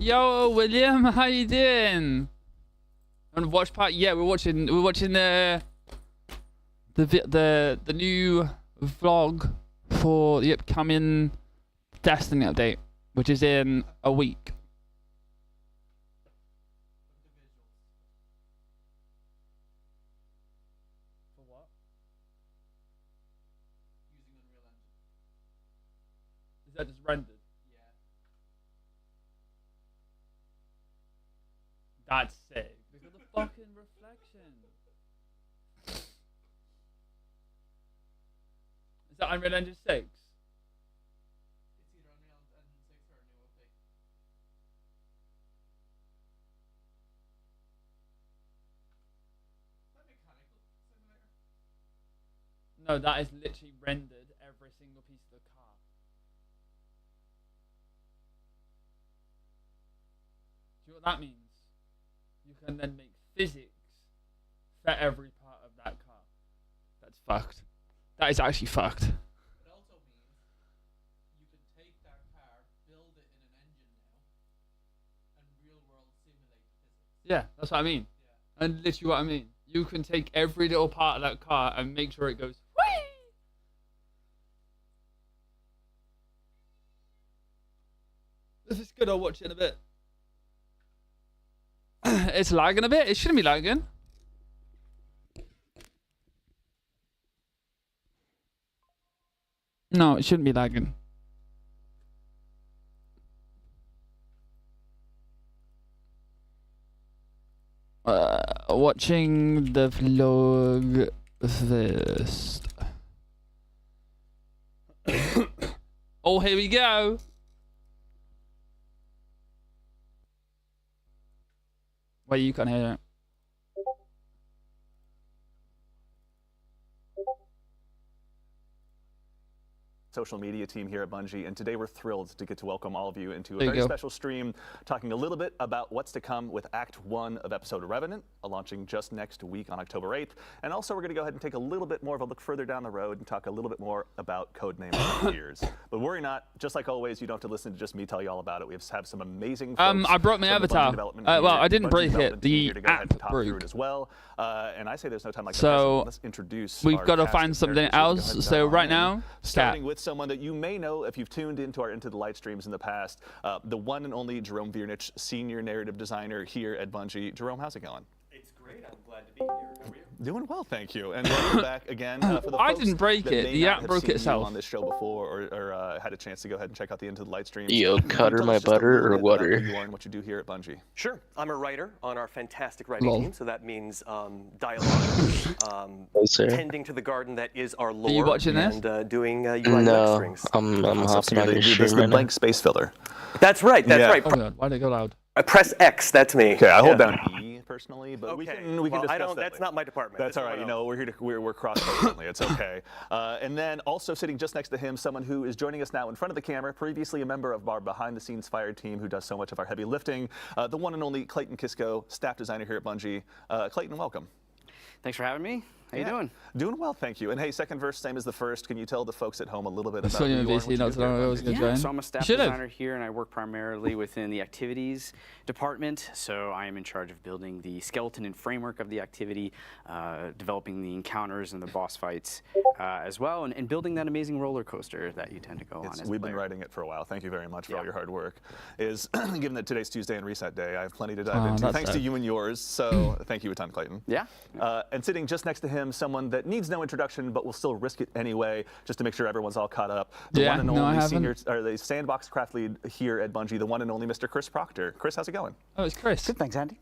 Yo, William, how you doing? On watch party? Yeah, we're watching the new vlog for the upcoming Destiny update, which is in a week. For what? Using Unreal Engine. Is that just rendered? That's sick. Look at the fucking reflection. Is that Unreal Engine 6? It's either Unreal Engine 6 or a new update. Is that mechanical simulator? No, that is literally rendered every single piece of the car. Do you know what that means? You can then make physics for every part of that car. That's fucked. That is actually fucked. It also means you can take that car, build it in an engine now, and real world simulate the physics. Yeah, that's what I mean. Yeah. And literally what I mean. You can take every little part of that car and make sure it goes whee! If it's good, I'll watch it in a bit. It's lagging a bit. It shouldn't be lagging. No, it shouldn't be lagging. Watching the vlog first. Oh, here we go. Wait, you can't hear it. Social media team here at Bungie, and today we're thrilled to get to welcome all of you into a very special stream talking a little bit about what's to come with Act 1 of episode Revenant, launching just next week on October 8th. And also we're going to go ahead and take a little bit more of a look further down the road and talk a little bit more about Codename Tears. But worry not, just like always, you don't have to listen to just me tell you all about it. We have some amazing folks I brought my avatar. Well, I didn't break it. The app broke. As well. And I say there's no time like so let's introduce we've got to find something else. So right now, starting with someone that you may know if you've tuned into our Into the Light streams in the past, the one and only Jerome Viernich, senior narrative designer here at Bungie. Jerome, how's it going? It's great. I'm glad to be here. How are you? Doing well, thank you. And welcome back again. For the I didn't break it. The app broke itself. On this show before, or had a chance to go ahead and check out the Into the Light streams. Yo, cutter my butter or water? Who you are and what you do here at Bungie. Sure. I'm a writer on our fantastic writing team, so that means dialogue, tending to the garden that is our lore. Are you watching this? And doing UI strings. I'm hopping on your stream right now. Blank space filler. That's right. That's right. Oh my God, why did it go loud? Press X. That's me. Okay, I hold down E personally, but we can discuss that. That's not my department. That's all right. You know, we're here to we're cross-functionally. It's okay. And then also sitting just next to him, someone who is joining us now in front of the camera, previously a member of our behind-the-scenes fire team, who does so much of our heavy lifting. The one and only Clayton Kisco, staff designer here at Bungie. Clayton, welcome. Thanks for having me. How you doing? Doing well, thank you. And hey, second verse, same as the first. Can you tell the folks at home a little bit about who you are and what you do here? So I'm a staff designer here, and I work primarily within the activities department. So I am in charge of building the skeleton and framework of the activity, developing the encounters and the boss fights as well, and building that amazing roller coaster that you tend to go on as We've been writing it for a while. Thank you very much for all your hard work. Given that today's Tuesday and reset day, I have plenty to dive into. Thanks to you and yours. So thank you a ton, Clayton. Yeah. And sitting just next to him, someone that needs no introduction, but will still risk it anyway, just to make sure everyone's all caught up. The one and only the sandbox craft lead here at Bungie, the one and only Mr. Chris Proctor. Chris, how's it going? Oh, it's Chris. Good, thanks, Andy.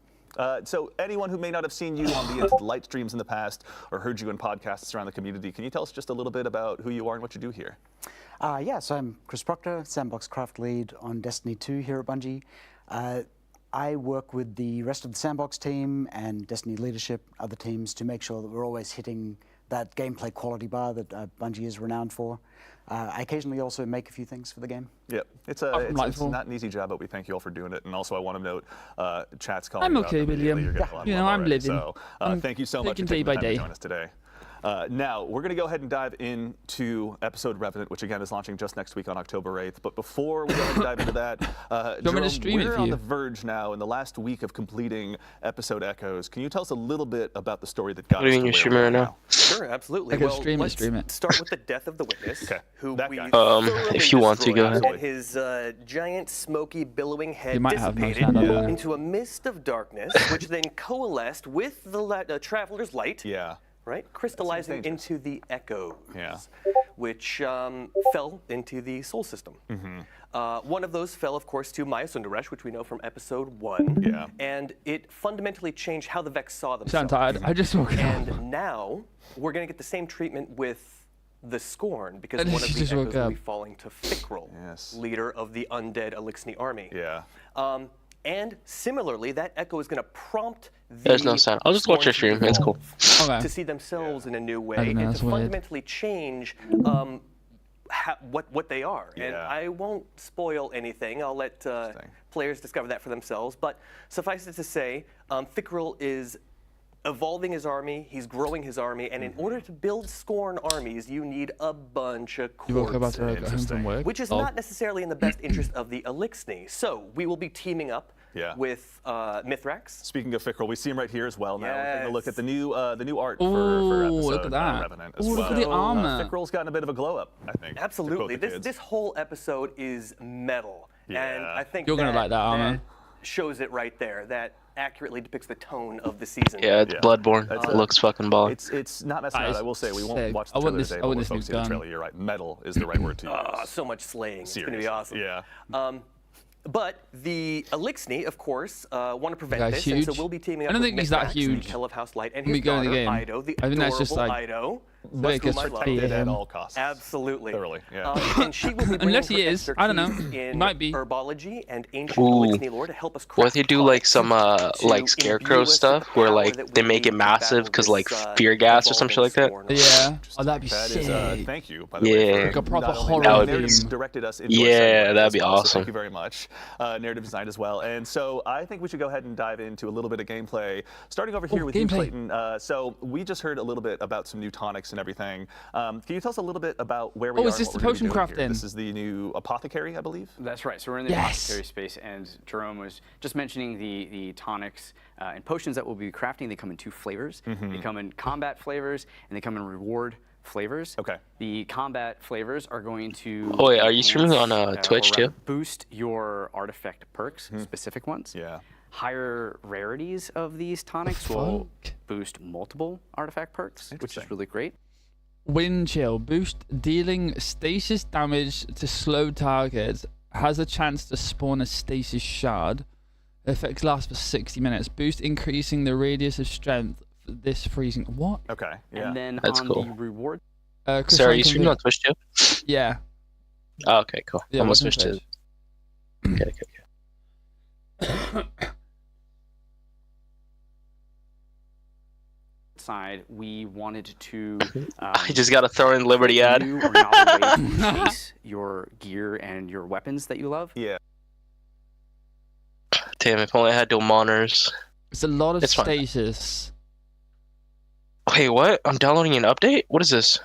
So anyone who may not have seen you on the Into the Light streams in the past or heard you in podcasts around the community, can you tell us just a little bit about who you are and what you do here? So I'm Chris Proctor, sandbox craft lead on Destiny 2 here at Bungie. I work with the rest of the sandbox team and Destiny leadership, other teams, to make sure that we're always hitting that gameplay quality bar that Bungie is renowned for. I occasionally also make a few things for the game. Yep, it's not an easy job, but we thank you all for doing it. And also, I want to note, chat's calling. I'm okay, William. I'm living. So thank you so much for taking the time to join us today. Now, we're going to go ahead and dive into episode Revenant, which again is launching just next week on October 8th. But before we go ahead and dive into that, Jerome, we're on the verge now in the last week of completing episode Echoes. Can you tell us a little bit about the story that got us to where we are now? Sure, absolutely. Well, let's start with the death of the witness, who that we guy. If you want to, go ahead. And his giant, smoky, billowing head might have dissipated no into a mist of darkness, which then coalesced with the traveler's light. Yeah. Right, crystallizing into the echoes, which fell into the soul system. One of those fell, of course, to Maya Sundaresh, which we know from episode 1. Yeah. And it fundamentally changed how the Vex saw themselves. I'm tired. I just woke up. And now we're going to get the same treatment with the Scorn, because one of the echoes will be falling to Fikrul, leader of the undead Elixni army. Yeah. And similarly, that echo is going to prompt the There's no sound. I'll just watch your stream. It's cool. to see themselves in a new way and to fundamentally change what they are. And I won't spoil anything. I'll let players discover that for themselves. But suffice it to say, Fikrul is evolving his army, he's growing his army, and in order to build Scorn armies, you need a bunch of corpses, which is not necessarily in the best interest of the Elixni. So we will be teaming up with Mithrax. Speaking of Fikrul, we see him right here as well. Now we're taking a look at the new art for episode look at that. Revenant as well. Look at the armor. Fikrul's gotten a bit of a glow up, I think. Absolutely. This whole episode is metal, and I think you're gonna like that armor. That shows it right there. That accurately depicts the tone of the season. Yeah, it's Bloodborne. It looks fucking baller. It's not messing around. I will say we won't watch the trailer today, but we'll focus on the trailer. You're right. Metal is the right word to use. So much slaying. It's going to be awesome. Yeah. But the Elixni, of course, want to prevent this, and so we'll be teaming up with that huge. the Kill of House Light, and his daughter, Ido, the adorable Ido. Protected at all costs. Absolutely. Thoroughly, and she will be unless he is, I don't know. In might be. herbology and ancient Elixni lore to help us. What if they do like some like scarecrow stuff where like they make it massive because like fear gas or some shit like that? Yeah. Oh, that'd be sick. Thank you, by the way. Like a proper horror game. Directed us into that'd be awesome. So thank you very much. Narrative design as well. And so I think we should go ahead and dive into a little bit of gameplay. Starting over here with you, Clayton. So we just heard a little bit about some new tonics and everything. Can you tell us a little bit about where we are? Is this the potion crafting? This is the new apothecary, I believe. That's right. So we're in the apothecary space, and Jerome was just mentioning the tonics and potions that we'll be crafting. They come in 2 flavors. They come in combat flavors, and they come in reward flavors. Okay. The combat flavors are going to. Oh wait, are you streaming on Twitch too? Boost your artifact perks, specific ones. Yeah. Higher rarities of these tonics will boost multiple artifact perks, which is really great. Wind chill. Boost dealing stasis damage to slow targets. Has a chance to spawn a stasis shard. Effects last for 60 minutes. Boost increasing the radius of strength for this freezing. What? Okay. Yeah. And then that's on cool. the reward. Sarah, you streaming on Twitch too? Yeah. Oh, okay, cool. Yeah, I'm on Twitch too. Okay. Side, we wanted to. I just gotta throw in Liberty ad. New or novel way to chase your gear and your weapons that you love. Yeah. Damn, if only I had dual monitors. It's a lot of stasis. Wait, what? I'm downloading an update? What is this?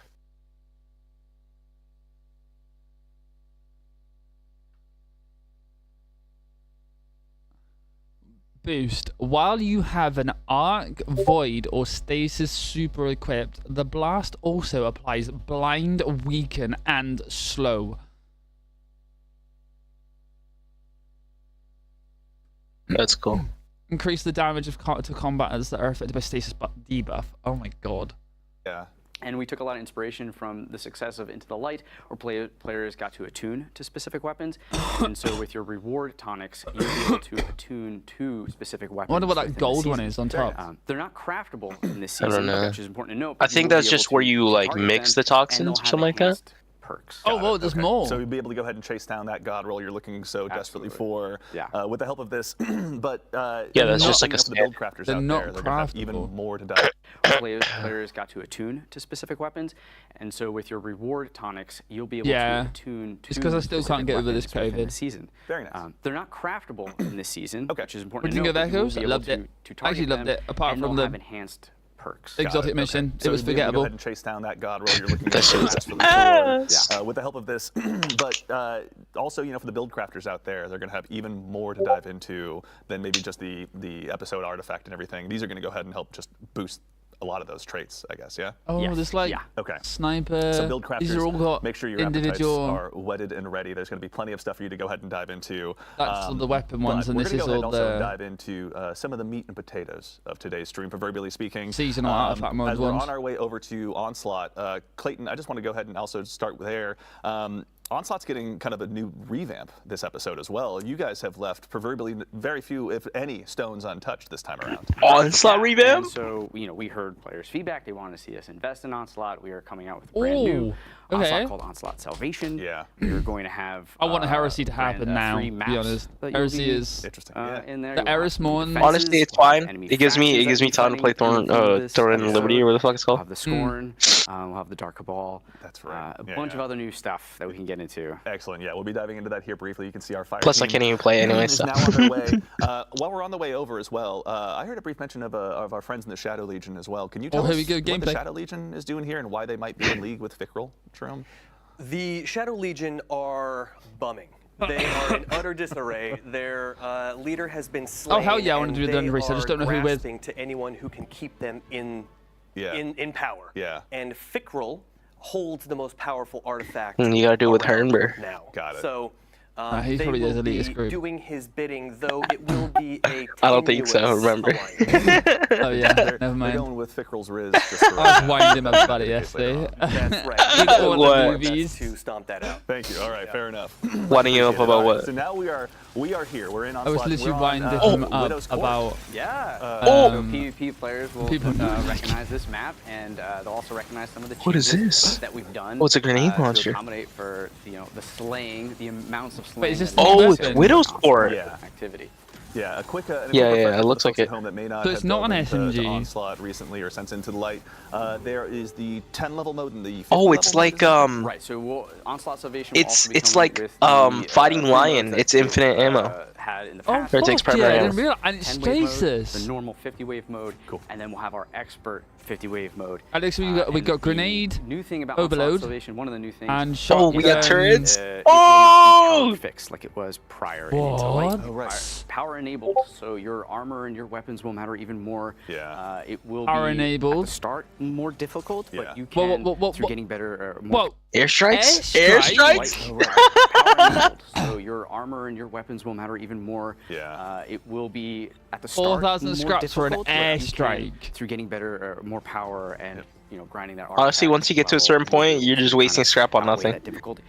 Boost. While you have an arc, void, or stasis super equipped, the blast also applies blind, weaken, and slow. That's cool. Increase the damage to combatants that are affected by stasis debuff. Oh my god. Yeah. And we took a lot of inspiration from the success of Into the Light, where players got to attune to specific weapons. And so with your reward tonics, you'll be able to attune to specific weapons. I wonder what that gold one is on top. They're not craftable in this season, which is important to note. I think that's just where you like mix the toxins or something like that. Perks. Oh, whoa, there's more. So you'll be able to go ahead and chase down that god roll you're looking so desperately for with the help of this. But yeah, that's just like a the build crafters out there. They're gonna have even more to dive. Players got to attune to specific weapons, and so with your reward tonics, you'll be able to attune to. It's because I still can't get over this COVID season. Very nice. They're not craftable in this season, which is important to note. What do you think of Echoes? I loved it. I actually loved it. Apart from the enhanced perks. Exotic mission. So it was you'll be able to forgettable. Go ahead and chase down that god roll you're looking That shit was at with the help of this. But also, you know, for the build crafters out there, they're going to have even more to dive into than maybe just the episode artifact and everything. These are going to go ahead and help just boost a lot of those traits, I guess. Yeah. Oh, Yes, there's like Okay. sniper. So build crafters, These are all got make sure your individual. appetites are whetted and ready. There's going to be plenty of stuff for you to go ahead and dive into. That's all the weapon ones, and we're this gonna is go ahead all and also the dive into some of the meat and potatoes of today's stream, proverbially speaking. Seasonal artifact mode As we're ones. on our way over to Onslaught, Clayton, I just want to go ahead and also start there. Onslaught's getting kind of a new revamp this episode as well. You guys have left proverbially very few, if any, stones untouched this time around. Onslaught revamp? And so, you know, we heard players' feedback. They wanted to see us invest in Onslaught. We are coming out with a brand new Onslaught called Onslaught Salvation. Yeah. We're going to have. I want Heresy to brand, happen now, free to be maps honest. that you'll Heresy be, is interesting. in there. The You'll have Eris new Mon. defenses, Honestly, it's we'll have fine. enemy It gives me factions that time to play you'll be fighting Thorn and Liberty, or what the fuck it's We'll called. have the Scorn. We'll have the Dark Cabal. That's right. A bunch of other new stuff that we can get into. Excellent. Yeah, we'll be diving into that here briefly. You can see our fire Plus, I team can't even play anyway, is so. now on their way. While we're on the way over as well, I heard a brief mention of our friends in the Shadow Legion as well. Can you tell here us we go, what the gameplay. Shadow Legion is doing here and why they might be in league with Fickrel, Jerome? The Shadow Legion are bumming. They are in utter disarray. Their leader has been slain. Oh, hell yeah, I want to do the and research. I just they don't know are who with. grasping to anyone who can keep them in power. Yeah. And Fickrel holds the most powerful artifact. You gotta do it with around Hernber. now. Got it. So he's they probably will the be elitist group. doing his bidding, though it will be a I don't think so, tenuous remember. alliance. Oh yeah, never They're mind. going with Fickrel's Riz. Just for, I was winding him up about it yesterday. That's right. All the What? movies. To stomp that out. Thank you. All right, fair enough. Winding you up Appreciate it. about All right, what? So now we are here. We're in I was Onslaught. literally We're on, winding him up Widow's Court. about. Yeah. Oh! So PvP players will People- recognize this map, and they'll also recognize some of the What is changes this? that we've done. Oh, it's a grenade launcher. To accommodate for the slaying, the amounts of slaying. Wait, is this that the we new have weapon? in Widow's Onslaught Court. Yeah. activity. Yeah, a quick. Yeah, it looks like at it. home that may not So it's have not an delved into SMG. Onslaught recently or since Into the Light. There is the 10 level mode and the 50 Oh, it's level like mode. Right. So Onslaught Salvation. Will also be it's coming like with the, Fighting free Lion. modes It's that infinite we've, ammo. Had in the Oh past. Or it takes fuck yeah! I primary didn't ammo. realize. And it's 10-wave mode, stasis. the normal 50-wave mode, Cool. and then we'll have our expert 50-wave mode. Alex, we And got the grenade, new thing about overload, Onslaught Salvation, one of the new things. and Oh, shotgun. we got turrets? It Oh! will not be power fixed like it was prior. in Into the Light. What? Oh, right. Power enabled, so your armor and your weapons will matter even more. Yeah. It will Power be enabled. at the start more difficult, Yeah. but you Whoa, can whoa. through getting better. More Whoa! Airstrikes? Airstrikes? Airstrikes? Power enabled, so your armor and your weapons will matter even more. Yeah. It will be at the start 4,000 more scraps for an difficult, but you can, airstrike. through getting better, more power and grinding that. Honestly, once you get to a certain point, you're just wasting scrap on nothing.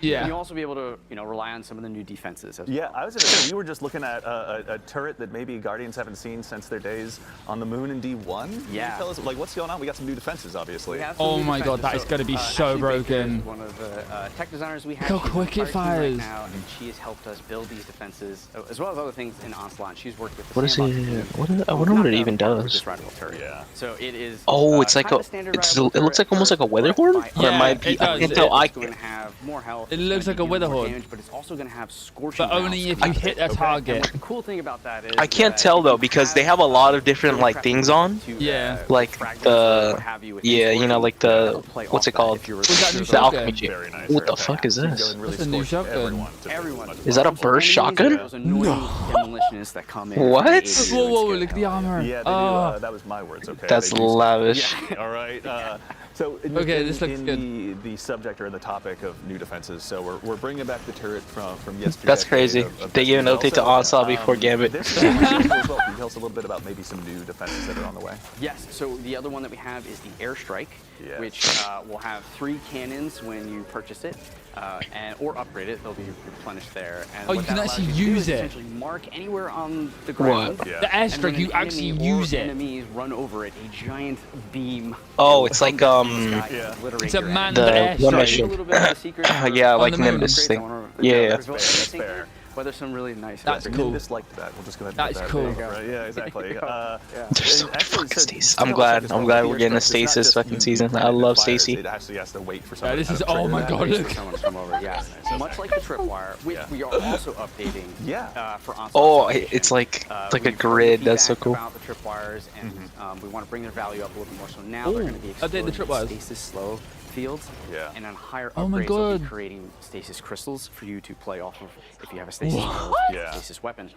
Yeah. And you'll also be able to rely on some of the new defenses as Yeah, well. I was going to say, we were just looking at a turret that maybe Guardians haven't seen since their days on the moon in D1. Can you Yeah. tell us, like, what's going on? We got some new defenses, obviously. We have some Oh new my god, defenses. that is gonna be so actually, Baker broken. is one of the tech designers we have. Look how She's on quick it our team right fires. now, and she has helped us build these defenses, as well as other things in Onslaught. She's worked with the What is Sandbox it? team. I wonder what it Knocked even out a part of does. this rival turret. Yeah. So it is. Oh, it's like kinda a. standard It rival looks like turret almost like a for weather horn, fight. or Yeah, it might be. it does. I can tell. It's going to have more health. It it's looks gonna like a give you weather more horn. damage, but it's also going to have scorching. But only rounds if coming you out hit of it. a target. The cool thing about that is I can't that tell you though can because they have, have a lot of different like things on. to, Yeah. Like fragments or what have you with yeah, things you know, working. like the It'll play what's off it that called? if you were Was that to new serve The up shotgun? alchemy chip. Very nice. What the Okay. fuck is So you can go this? and really That's a new scorch shotgun. everyone to Everyone. much as Is that a possible. burst shotgun? Those annoying demolitionists that come in. What? from the 80s Whoa, and whoa, scare look at the hell out of you. armor. Yeah, they Oh. do. That was my words. Okay. That's they do lavish. All right. So in, Okay, in, this looks in the subject or the topic of new defenses, so we're bringing back the turret from yesterday. That's crazy. They gave an update to Onslaught before Gambit. This is also as well. Can you tell us a little bit about maybe some new defenses that are on the way? Yes, so the other one that we have is the airstrike, Yes. which will have 3 cannons when you purchase it, or upgrade it. They'll be replenished there. And Oh, what you can that allows actually you to do use is it. essentially mark anywhere on the ground. Yeah. The And when airstrike, you an actually enemy or use it. enemies run over it, a giant beam. Oh, will it's like, come from the Yeah. sky to obliterate It's a your manned enemy. The airstrike. one So mission. a little bit of the secret for Yeah, On like the moon. Nimbus upgrades, thing. I wanna Yeah, yeah. reveal That's everything fair. Weather some really nice. That's cool. Disliked that. We'll just go ahead and That's put that cool. there, right? Yeah, exactly. They're so fucking stasis. I'm glad we're getting a stasis fucking season. I love Stacy. It actually has to wait for someone. This is, oh my god, look. Someone to come over. Yeah. Much like the tripwire, we are also updating. For onslaught. Oh, it's like a grid. That's so cool. About the tripwires, and we want to bring their value up a little bit more. So now they're going to be exploring stasis slow fields, and on higher upgrades, they'll be creating stasis crystals for you to play off of if you have a stasis stasis weapon.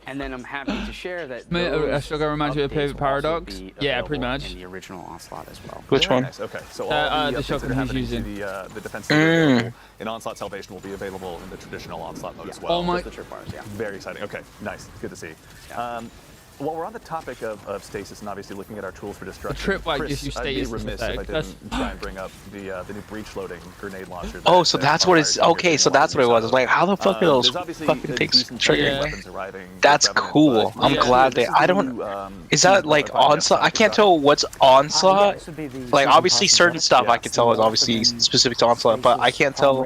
And then I'm happy to share that. Sugar reminds you of Pivot Paradox? Yeah, pretty much. In the original Onslaught as well. Which one? Nice. Okay, so all the shotgun he's using. The defense in Onslaught Salvation will be available in the traditional Onslaught mode as well. Oh my! The tripwires, Very exciting. Okay, nice. Good to see. While we're on the topic of stasis and obviously looking at our tools for destruction, tripwire gives you stasis. I'd be remiss if I didn't try and bring up the new breach loading grenade launcher. Oh, so that's what it's. Okay, so that's what it was. Like, how the fuck are those fucking things triggering? That's cool. I'm glad they. I don't. Is that like onslaught? I can't tell what's onslaught. Like, obviously, certain stuff I can tell is obviously specific to onslaught, but I can't tell.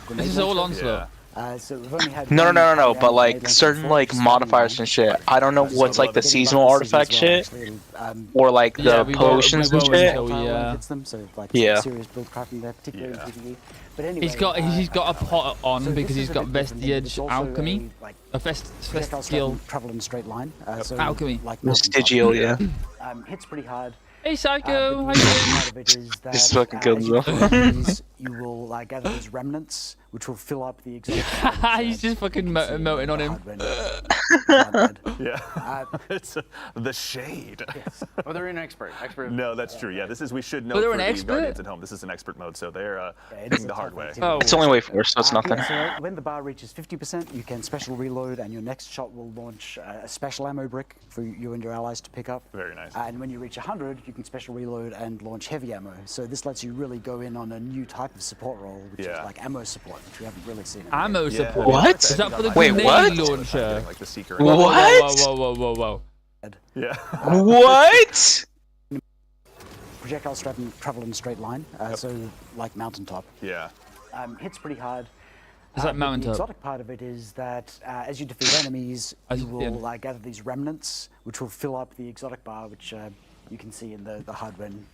This is all onslaught. So we've only had No, but like certain like modifiers and shit. I don't know what's like the seasonal artifact shit, or like the potions and shit. Yeah. Serious build crafting there, particularly in PvE. But anyway, he's got a pot on because he's got Vestigial Alchemy, a Vestigial travel in a straight line. So Alchemy. Like Vestigial, yeah. Hits pretty hard. Hey Psycho, how you doing? This is fucking good as well. You will gather these remnants, which will fill up the exotic. He's just fucking melting on him. It's the shade. Yes. Oh, they're an expert. No, that's true. Yeah, this is. We should know for the Guardians at home. This is an expert mode, so they're hitting the hard way. Oh. It's only way 4, so it's nothing. So when the bar reaches 50%, you can special reload, and your next shot will launch a special ammo brick for you and your allies to pick up. Very nice. And when you reach 100, you can special reload and launch heavy ammo. So this lets you really go in on a new type of support role, which is like ammo support, which we haven't really seen. Ammo support? What? Is that for the Wait, what? Launcher? Like the secret. Whoa. Yeah. What? Projectiles travel in a straight line, so like mountaintop. Yeah. Hits pretty hard. Is that mountaintop? The exotic part of it is that as you defeat enemies, you will gather these remnants, which will fill up the exotic bar, which you can see in the HUD when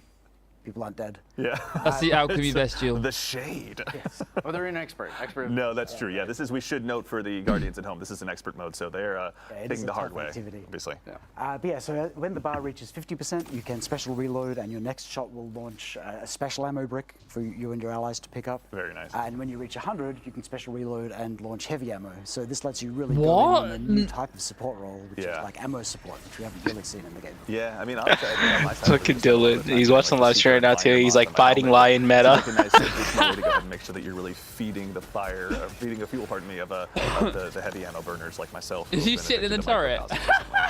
people aren't dead. Yeah. That's the Alchemy Bestial. The shade. Yes. Oh, they're an expert. No, that's true. Yeah, this is. We should note for the Guardians at home. This is an expert mode, so they're taking the hard way. Obviously. But yeah, so when the bar reaches 50%, you can special reload, and your next shot will launch a special ammo brick for you and your allies to pick up. Very nice. And when you reach 100, you can special reload and launch heavy ammo. So this lets you really go in on a new type of support role, which is like ammo support, which we haven't really seen in the game. Yeah, I mean, honestly, I think on my side, fucking Dylan. He's watching the live stream right now too. He's like fighting lion meta. It's a nice way to go ahead and make sure that you're really feeding the fire, feeding the fuel, pardon me, of the heavy ammo burners like myself. Is he sitting in the turret?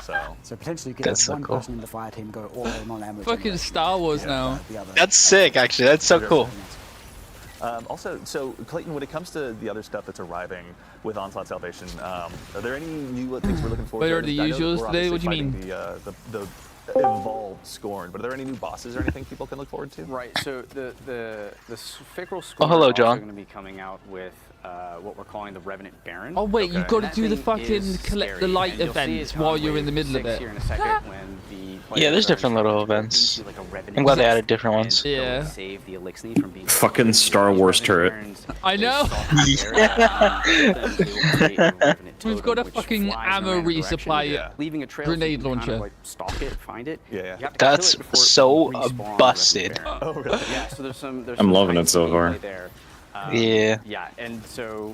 So potentially you can have one person in the fire team go all in on ammo. Fucking Star Wars now. That's sick, actually. That's so cool. Also, so Clayton, when it comes to the other stuff that's arriving with Onslaught Salvation, are there any new things we're looking forward to? What are the usuals today? What do you mean? The evolved Scorn, but are there any new bosses or anything people can look forward to? Right. So the Ficral Scorn hello, are John. also going to be coming out with what we're calling the Revenant Baron. Oh wait, you've got to do the fucking collect the light event while you're in the middle of it. Here in a second when the Yeah, there's different little events. I'm glad they added different ones. Yeah. Save the Elixni from being fucking Star Wars turret. I know. We've got a fucking ammo resupply leaving a trail grenade so you can kind of, launcher. like, stalk it, find it. Yeah. That's so busted. Oh, really? Yeah, so there's some I'm loving it so far. there. Yeah. Yeah, and so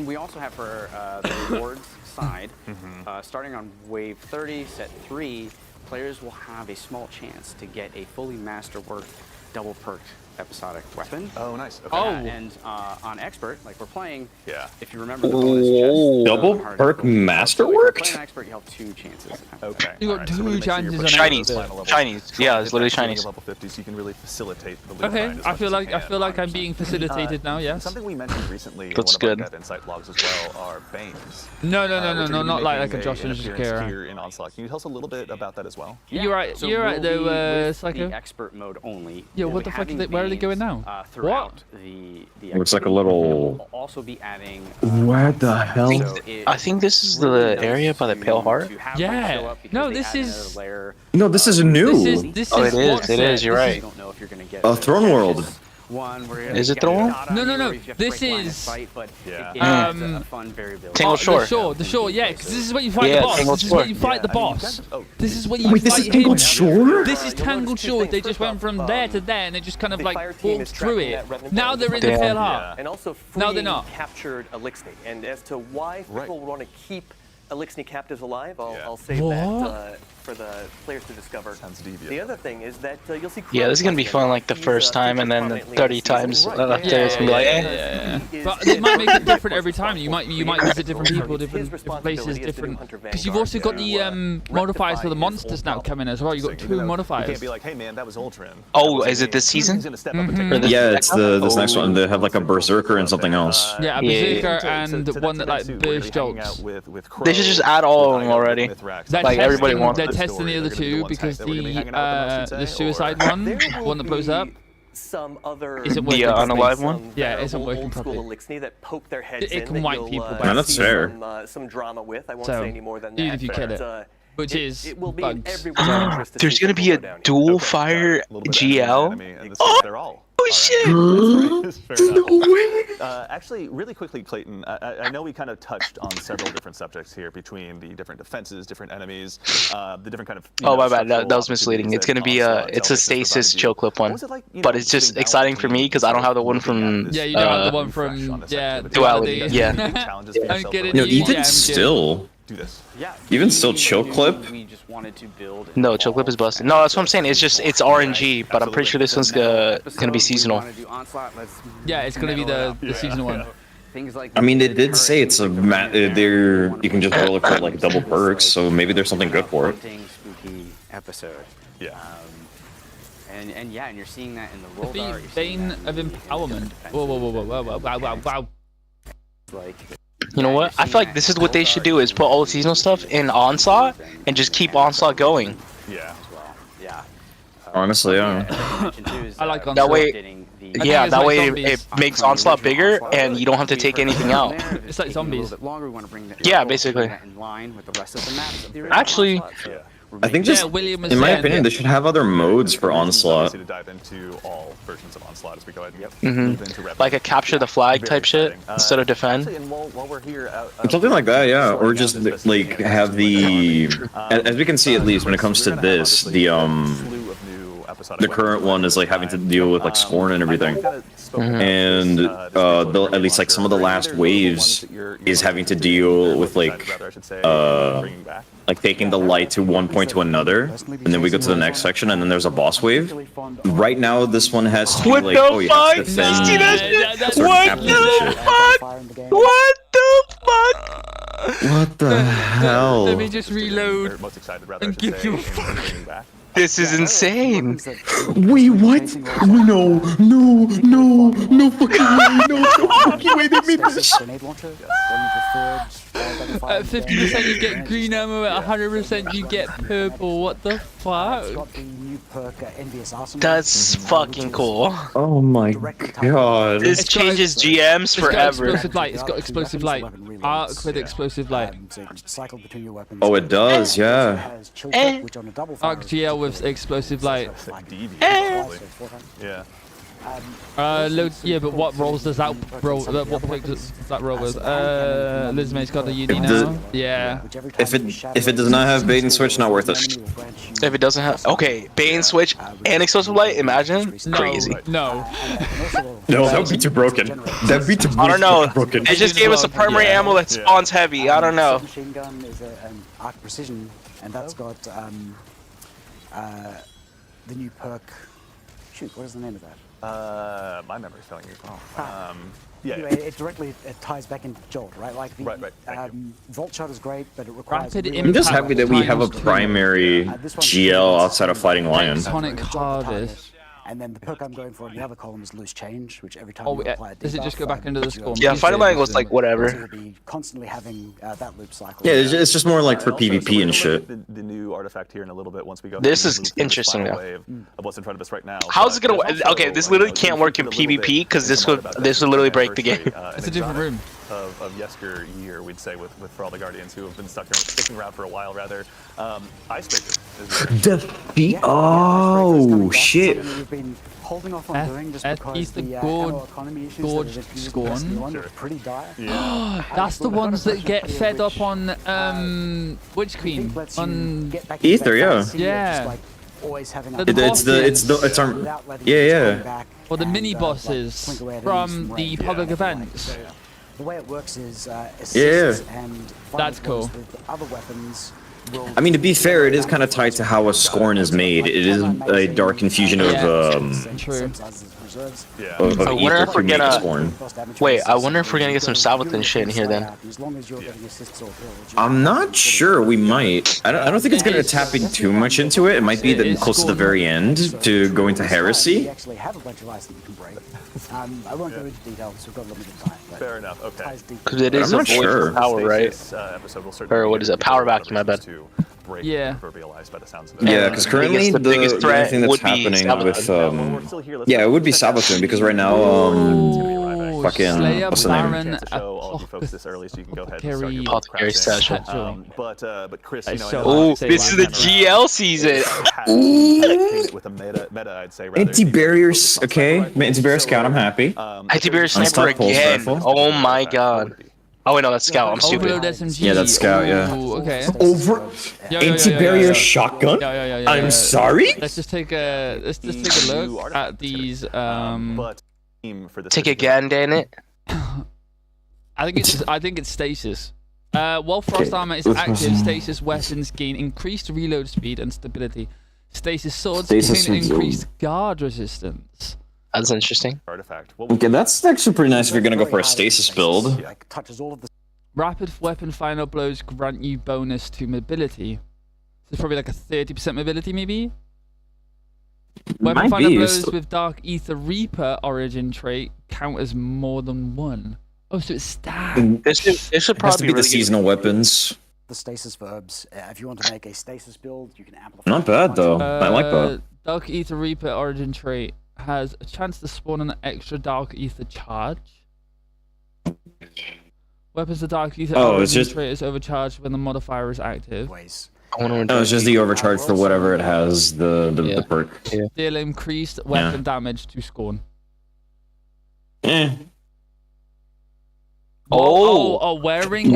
we also have for the rewards side, starting on wave 30, set 3, players will have a small chance to get a fully masterwork double perked episodic weapon. Oh, nice. Okay. And on expert, like we're playing, if you remember the bonus chest, double perk masterworked? So if you're playing expert, you have 2 chances. Okay. You got 2 chances on Chinese. expert. Chinese. Yeah, it's literally Chinese. Level 50, so you can really facilitate the loot Okay, grind as I much feel as like you I can. feel like I'm being facilitated now. Yes. Something we mentioned recently That's in one good. of our insight logs as well are Banes. No, which are gonna not be like making a Josh and an appearance Shakira. here in Onslaught. Can you tell us a little bit about that as well? You're right. So You're right we'll be though, with Psycho. the expert mode only. Yeah, we'll what be the fuck? having Where where are they going now? Throughout the Looks like a little. We'll also be adding. Where the hell? I think this is the area by the Pale Heart. Yeah. No, this is. No, this is new. This Oh, is. it is. You're right. Throne World. Is it Throne? No. This is. Tangled Shore. The shore. Yeah, because this is where you fight the Yeah, boss. Tangled This is where Shore. you fight the boss. This is where you Wait, fight this is him. Tangled Shore? This is Tangled Shore. They just went from there to there, and they just kind of like walked through it. Now they're in the Pale Heart. And also No, they're not. captured Elixni. And as to why people would want to keep Elixni captives alive, I'll save What? that for the players to discover. Sounds devious. The other thing is that you'll see. Yeah, this is gonna be fun like the first time, and then the 30 times after it's gonna be like, But they might make it different every time. You might visit different people, different places, different. Because you've also got the modifiers for the monsters now coming as well. You've got 2 You modifiers. can't be like, hey man, that was Ultron. Oh, is it this season? He's gonna step up and take Yeah, it's this next one. They have like a berserker and something else. Yeah, a berserker and one that like burst jolts. They should just add all of them already. Like everybody wants They're it. testing the other 2 because the suicide one that blows up, some other isn't working. The unalive one? Yeah, it isn't working old school properly. Elixni that poke their heads It in can that wipe you'll, people back. Man, that's see fair. some drama with. I won't So, say any more than that. even if you kill it, which is it will be in bugs. everyone's interest to There's see gonna people be a go down here. dual fire GL. Oh shit! Actually, really quickly, Clayton, I know we kind of touched on several different subjects here between the different defenses, different enemies, the different kind of. Oh my bad, that was misleading. It's gonna be it's a stasis chill clip one, but it's just exciting for me because I don't have the one from. Yeah, you don't have the one from Duality. Yeah. I'm kidding. No, Yeah, even I'm still. Do this. Yeah. Even still, chill clip. We just wanted to build. No, chill clip is busted. No, that's what I'm saying. It's RNG, but I'm pretty sure this one's gonna be seasonal. Yeah, it's gonna be the seasonal one. Things like I mean, they did say it's a there. You can just roll it for like double perks, so maybe there's something good for it. Spooky episode. Yeah. And yeah, and you're seeing that in the The world art. you're seeing Bane that in of the Empowerment. defenses. Wow. Like, You know what? I feel like this is what they should do: is put all the seasonal stuff in Onslaught and just keep Onslaught going. Yeah. yeah. Honestly, yeah. I like That Onslaught. way, yeah, that way it makes Onslaught bigger, and you don't have to take anything out. It's like zombies. Yeah, basically. Actually, I think just, William was in my saying- opinion, they should have other modes for Onslaught. To dive into all versions of Onslaught as we go ahead and Mhm. like a capture the flag type shit instead of defend. Actually, and while we're here, Something like that, yeah. Or just like have the, as we can see at least when it comes to this, the current one is like having to deal with like Scorn and everything, and at least like some of the last waves is having to deal with like taking the light to one point to another, and then we go to the next section, and then there's a boss wave. Right now, this one has to be What like, the oh, you have to fuck? defend. You see that shit? certain What captains the and shit. fuck? What the fuck? What the hell? Let me just reload most excited, rather, and I should give say, you a in fuck. bringing back. This is insane. Wait, what? No fucking way, no fucking way, they made this. At 50% you get green ammo, at 100% you get purple. What the fuck? That's fucking cool. Oh my god. This changes GMs It's got forever. explosive light. It's got explosive light. Arc with explosive light. Oh, it does, yeah. Arc GL with explosive light. It's like devious, probably. Yeah. Yeah, but what roles does that roll? What pick does that roll with? Lizmate's got the uni It now. does- Yeah. If it does not have bait and switch, not worth it. If it doesn't have, okay, Bane switch and explosive light, imagine, No, crazy. No. No, that would be too broken. That'd be too I don't know. broken. They just gave us a primary ammo that spawns heavy. I don't know. Machine gun is an arc precision, and that's got the new perk. Shoot, what is the name of that? My memory's failing you. Yeah. Anyway, it directly ties back into Jolt, right? Like the Right, thank Vault Shot is great, but it requires. Rapid really I'm just impact happy that we have a primary GL outside of Fighting Lion. Sonic Harvest. And then the perk I'm going for in the other column is loose change, which every time Oh, you apply a does it just go back into the score? Yeah, fighting lag was like So whatever. you'll be constantly having that loop cycle. Yeah, it's just more like for PvP and shit. The new artifact here in a little bit once we go. This is interesting though. Of what's in front of us right now. How's it gonna work? Okay, this literally can't work in PvP because this would literally break the game. It's a different room. Of yesteryear, we'd say, with for all the Guardians who have been sticking around for a while, rather. Icebreaker is Defeat. Oh shit. We've been holding off on doing just because the economy issues gorge that have scorn. are pretty dire. That's the ones that get fed up on Witch Queen. On Ether, yeah. Yeah. Always having It's our yeah. Or the mini bosses from the public events. The way it works is assists and that's cool. With other weapons. I mean, to be fair, it is kind of tied to how a Scorn is made. It is a dark infusion of True. I wonder if we're gonna Scorn. wait. I wonder if we're gonna get some Salvathan shit in here then. I'm not sure. We might. I don't think it's gonna tap in too much into it. It might be that close to the very end to go into Heresy. Actually have a bunch of ice that you can break. I won't go into details. We've got limited time. fair enough. Okay. Because it is a void power, right? Or what is it? Power vacuum, I bet. Yeah. Yeah, because currently the biggest threat thing that's happening with yeah, it would be Sabathun because right now fucking Slayer, what's the Baron, name? Apothecary Satchel. But Chris, oh, this is the GL season. With a meta, I'd say. Anti-barrier, okay. Anti-barrier scout, I'm happy. Anti-barrier sniper again. Oh my god. Oh wait, no, that's scout. I'm stupid. Yeah, that's scout. Yeah. Ooh, okay. Over anti-barrier shotgun. I'm sorry. Let's just take a look at these. Take again, damn it. I think it's stasis. While frost armor is active, stasis weapons gain increased reload speed and stability. Stasis swords gain increased guard resistance. That's interesting. Artifact. Okay, that's actually pretty nice if you're gonna go for a stasis build. Rapid weapon final blows grant you bonus to mobility. So it's probably like a 30% mobility, maybe. Weapon final blows with Dark Ether Reaper origin trait count as more than one. Oh, so it's stacked. It should probably be the seasonal weapons. The stasis verbs. If you want to make a stasis build, you can amplify. Not bad though. I like that. Dark Ether Reaper origin trait has a chance to spawn an extra Dark Ether charge. Weapons of Dark Ether origin trait is overcharged when the modifier is active. No, it's just the overcharge for whatever it has, the perk. Yeah. Deal increased weapon damage to Scorn. Wearing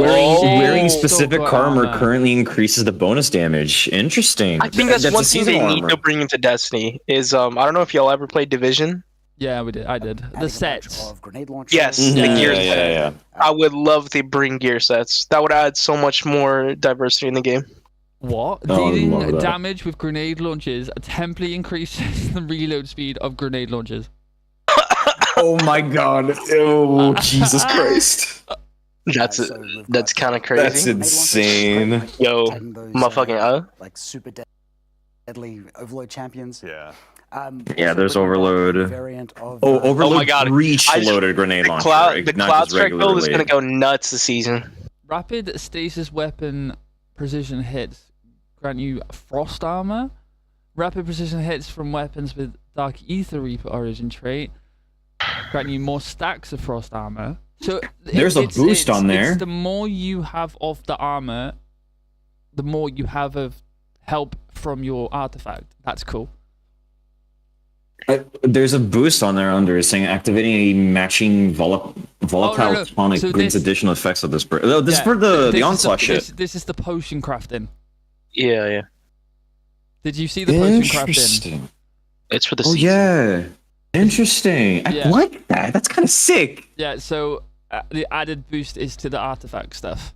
specific armor currently increases the bonus damage. Interesting. I think that's one thing they need to bring into Destiny is I don't know if y'all ever played Division. Yeah, we did. I did. The sets. Yes, the gear set. I would love to bring gear sets. That would add so much more diversity in the game. What? Dealing damage with grenade launchers temporarily increases the reload speed of grenade launchers. Oh my god. Oh, Jesus Christ. That's kind of crazy. That's insane. Yo, motherfucking like super deadly overload champions. Yeah. Yeah, there's overload. Overload. Oh my god, breach loaded grenade launcher. The cloud strike build is gonna go nuts this season. Rapid stasis weapon precision hits grant you frost armor. Rapid precision hits from weapons with Dark Ether Reaper origin trait grant you more stacks of frost armor. So there's a boost on there. The more you have of the armor, the more you have of help from your artifact. That's cool. There's a boost on there under saying activating a matching volatile tonic brings additional effects of this. This is for the onslaught shit. This is the potion crafting. Yeah. Did you see the potion crafting? It's for the season. Yeah. Interesting. I like that. That's kind of sick. Yeah, so the added boost is to the artifact stuff.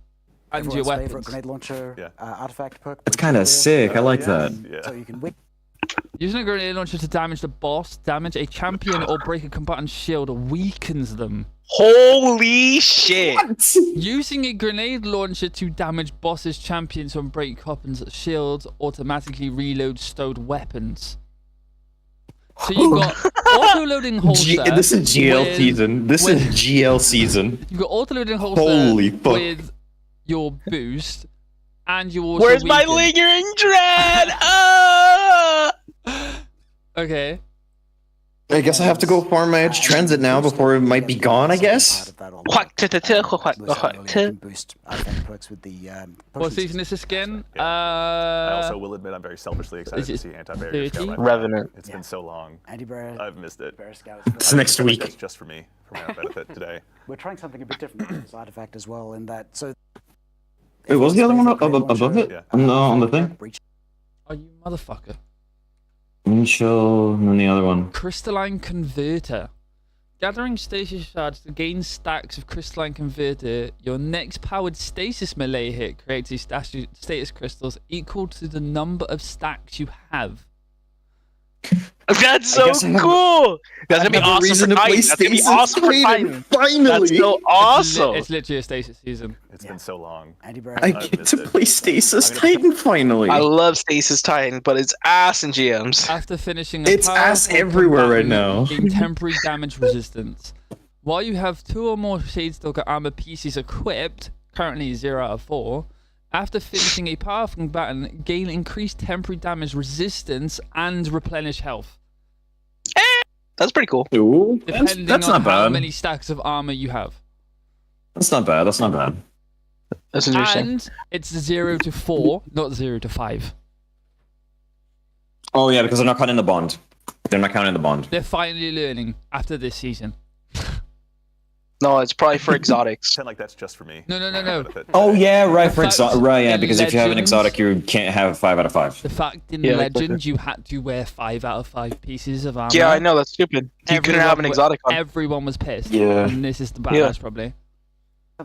And your weapons. Favorite grenade launcher artifact perk. That's kind of sick. I like that. So you can using a grenade launcher to damage the boss, damage a champion, or break a combatant's shield weakens them. Holy shit! What? Using a grenade launcher to damage bosses, champions, or break combatants' shields automatically reload stowed weapons. So you've got auto-loading holster. This is GL season. This is GL season. You've got auto-loading holster Holy fuck. with your boost, and you also Where's my weaken. lingering dread? Ah! Okay. I guess I have to go farm my edge transit now before it might be gone, I guess. Boost artifact perks with the What season is this again? I also will admit I'm very selfishly excited to see anti-barrier scout. Revenant. It's been so long. anti-barrier. I've missed it. It's next week. Just for me, for my own benefit today. We're trying something a bit different with this artifact as well, in that so. Wait, what was the other one above it? Yeah. On the thing? Oh, you motherfucker. Chill, and then the other one. Crystalline Converter. Gathering stasis shards to gain stacks of Crystalline Converter, your next powered stasis melee hit creates a status crystals equal to the number of stacks you have. That's so cool! That's gonna be awesome for Titan. That's gonna be awesome for Titan. Finally! That's so awesome! It's literally a stasis season. It's been so long. I get to play Stasis Titan finally. I love Stasis Titan, but it's ass in GMs. After finishing a It's ass powerful everywhere right combatant, now. gain temporary damage resistance. While you have 2 or more Shadestalker armor pieces equipped, currently 0 out of 4, after finishing a powerful combatant, gain increased temporary damage resistance and replenish health. That's pretty cool. Ooh, Depending that's on not how bad. many stacks of armor you have. That's not bad. That's not bad. That's interesting. And it's 0 to 4, not 0 to 5. Oh yeah, because they're not counting the bond. They're not counting the bond. They're finally learning after this season. No, it's probably for exotics. Pretend like that's just for me. No. Oh yeah, right for fact exotic. Right, yeah, in because if you have an Legends- exotic, you can't have 5 out of 5. The fact in Yeah, Legends you had to wear 5 out of 5 pieces of armor. Yeah, I know, that's stupid. You couldn't have an exotic on. Everyone was pissed. Yeah. And this is the badass, probably.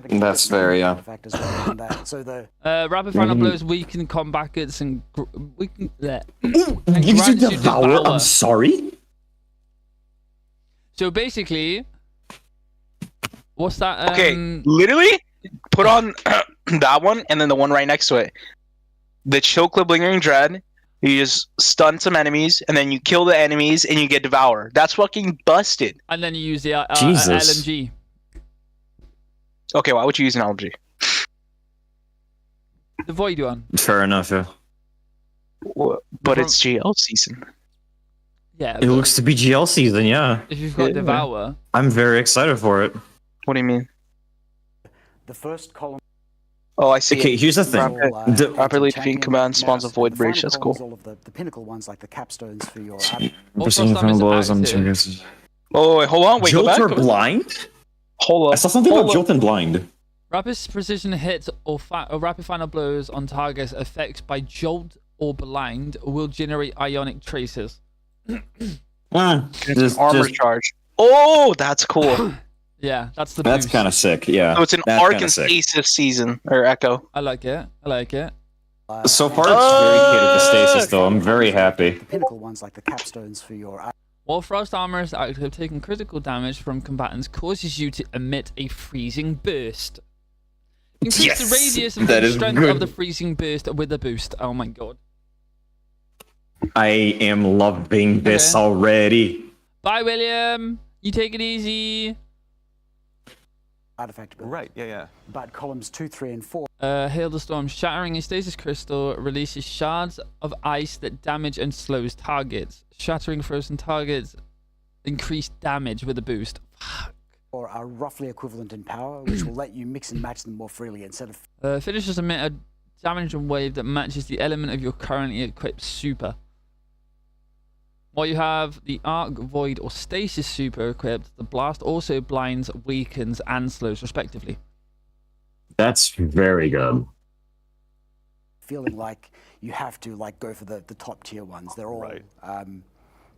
That's very, yeah. Artifact as well, in that. So the Rapid final blows weaken combatants and weaken. Ooh, gives you devour. I'm sorry. So basically, what's that? Okay, literally, put on that one and then the one right next to it. The Chill Clip Lingering Dread, you just stun some enemies and then you kill the enemies and you get Devour. That's fucking busted. And then you use the Jesus. LMG. Okay, why would you use an LG? The Void one. Fair enough, yeah. But it's GL season. Yeah. It but looks to be GL season, yeah. if you've got Yeah. Devour. I'm very excited for it. What do you mean? the first column. Oh, I see. Okay, it. here's the thing. The- Rapidly defeat command spawns a void bridge. That's cool. All of the pinnacle ones, like the capstones for your. Precision final blows on active. triggers. Oh, wait, hold on. Wait, go Jolt back. or Go back. blind? Hold up. I saw something Hold about up. Jolt and blind. Rapid precision hits or rapid final blows on targets affected by jolt or blind will generate ionic traces. Just, Armor charge. Oh, that's cool. Yeah, that's the that's boost. kind of sick, yeah. So it's an That's Arc kinda and sick. Stasis season, or Echo. I like it. I like it. So far, it's very catered to stasis, though. I'm very happy. The pinnacle ones, like the capstones for your. While Frost Armor is active, taking critical damage from combatants causes you to emit a freezing burst. Increase Yes, the radius and that the is strength good. of the freezing burst with a boost. Oh my god. I am loving this Okay. already. Bye, William. You take it easy. Artifact build. Right, yeah. But columns 2, 3, and 4. Hail the Storm. Shattering a stasis crystal releases shards of ice that damage and slows targets. Shattering frozen targets increase damage with a boost. Or are roughly equivalent in power, which will let you mix and match them more freely instead of. Finishers emit a damage and wave that matches the element of your currently equipped super. While you have the Arc, Void, or Stasis super equipped, the blast also blinds, weakens, and slows respectively. That's very good. Feeling like you have to go for the top tier ones. They're all Right.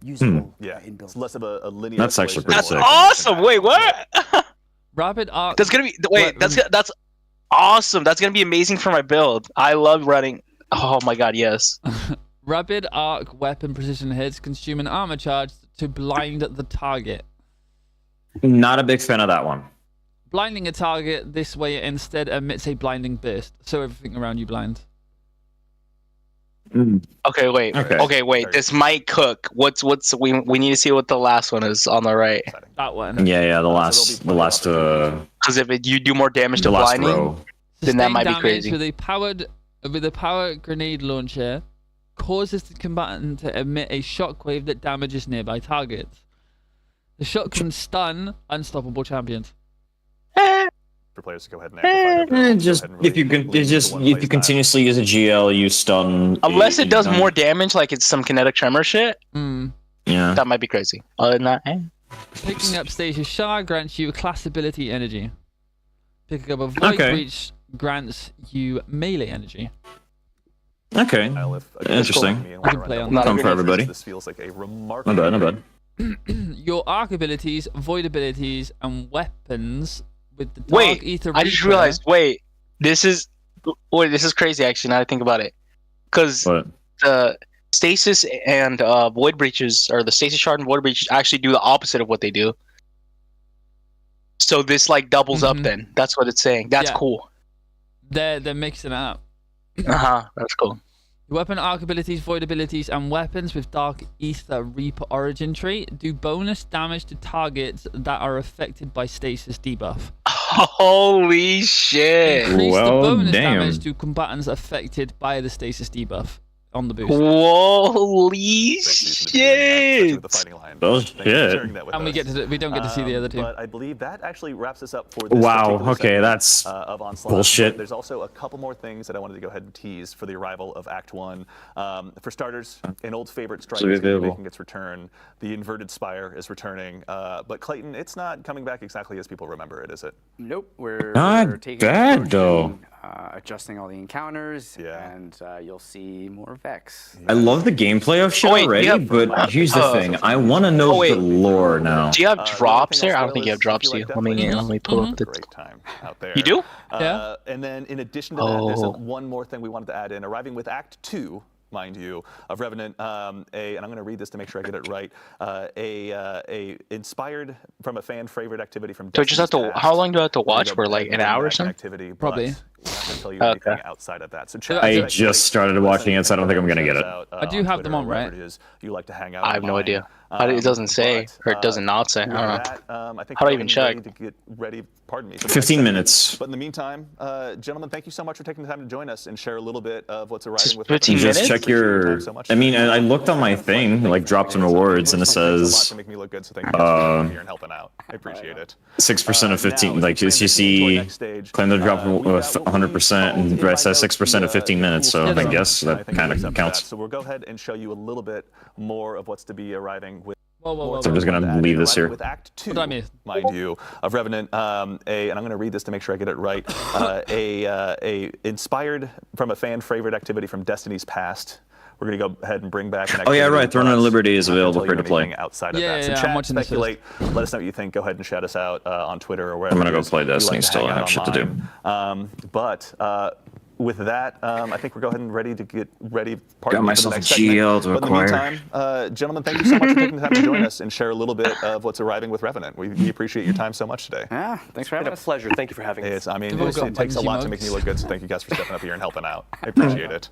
usable Yeah. in builds. It's less of a linear. That's actually pretty That's sick. awesome. Wait, what? Rapid Arc. That's gonna be. Wait, weapon- that's awesome. That's gonna be amazing for my build. I love running. Oh my god, yes. Rapid Arc weapon precision hits consume an armor charge to blind the target. Not a big fan of that one. Blinding a target this way instead emits a blinding burst, so everything around you blind. Okay, wait. Okay, wait. This might cook. What's we need to see what the last one is on the right. That one. Yeah, the last Because if you do more damage to blinding, then that might be crazy. With a power grenade launcher, causes the combatant to emit a shockwave that damages nearby targets. The shot can stun unstoppable champions. For players to go ahead and amplify if you continuously use a GL, you stun. Unless it does more damage, like it's some kinetic tremor shit. Yeah. That might be crazy. Other than that, Picking up Stasis Shard grants you class ability energy. Picking up a Void Breach grants you melee energy. Okay. Interesting. Not for everybody. This feels like a remarkable. Not bad. Your arc abilities, void abilities, and weapons with the Dark Ether Reaper. I just realized. This is crazy. Actually, now that I think about it, because the stasis and void breaches, or the stasis shard and void breaches, actually do the opposite of what they do. So this like doubles up. Then that's what it's saying. That's cool. They're mixing it up. That's cool. Weapon arc abilities, void abilities, and weapons with Dark Ether Reaper origin trait do bonus damage to targets that are affected by stasis debuff. Holy shit! Increase the bonus damage to combatants affected by the stasis debuff on the boost. Holy shit! Bullshit. And we don't get to see the other two. But I believe that actually wraps us up for this Okay, that's of Onslaught. bullshit. There's also a couple more things that I wanted to go ahead and tease for the arrival of Act 1. For starters, an old favorite strike is making its return. The Inverted Spire is returning. But Clayton, it's not coming back exactly as people remember it, is it? Nope. We're taking bad though. Adjusting all the encounters, and you'll see more Vex. I love the gameplay of shit already, but here's the thing. I want to know the lore now. Do you have drops there? I don't think you have drops, do you? Let me pull up the... Great time out there. You do? Yeah. And then in addition to that, there's one more thing we wanted to add in. Arriving with Act 2, mind you, of Revenant, and I'm going to read this to make sure I get it right, a inspired from a fan favorite activity from So just have to, how long do I have to watch for, like an hour or something? Probably. We're not going to tell you anything outside of that. So I just started watching it, so I don't think I'm going to get it. I do have them on, right? You like to hang out I have no idea. It doesn't say, or it doesn't not say. I don't know. How do I even check? To get ready, pardon me. 15 minutes. But in the meantime, gentlemen, thank you so much for taking the time to join us and share a little bit of what's arriving with 15 minutes? Just check your... I mean, I looked on my thing, like dropped some rewards, and it says... make me look good, so thank you guys for here and helping out. I appreciate it. 6% of 15, like you see, claim to drop 100%, and it says 6% of 15 minutes, so I guess that kind of counts. So we'll go ahead and show you a little bit more of what's to be arriving with. Whoa. So I'm just gonna leave this here. With Act 2, mind you, of Revenant, and I'm gonna read this to make sure I get it right. A inspired from a fan favorite activity from Destiny's past. We're gonna go ahead and bring back an activity. Oh yeah, right. Throne of Liberty is available free to play. Outside of that. So chat, speculate. Let us know what you think. Go ahead and shout us out on Twitter or wherever. I'm gonna go play Destiny still. I have shit to do. But with that, I think we're going and ready to get ready. Got myself a GL to acquire. But in the meantime, gentlemen, thank you so much for taking the time to join us and share a little bit of what's arriving with Revenant. We appreciate your time so much today. Yeah, thanks for having us. It's been a pleasure. Thank you for having us. It takes a lot to make me look good, so thank you guys for stepping up here and helping out. I appreciate it.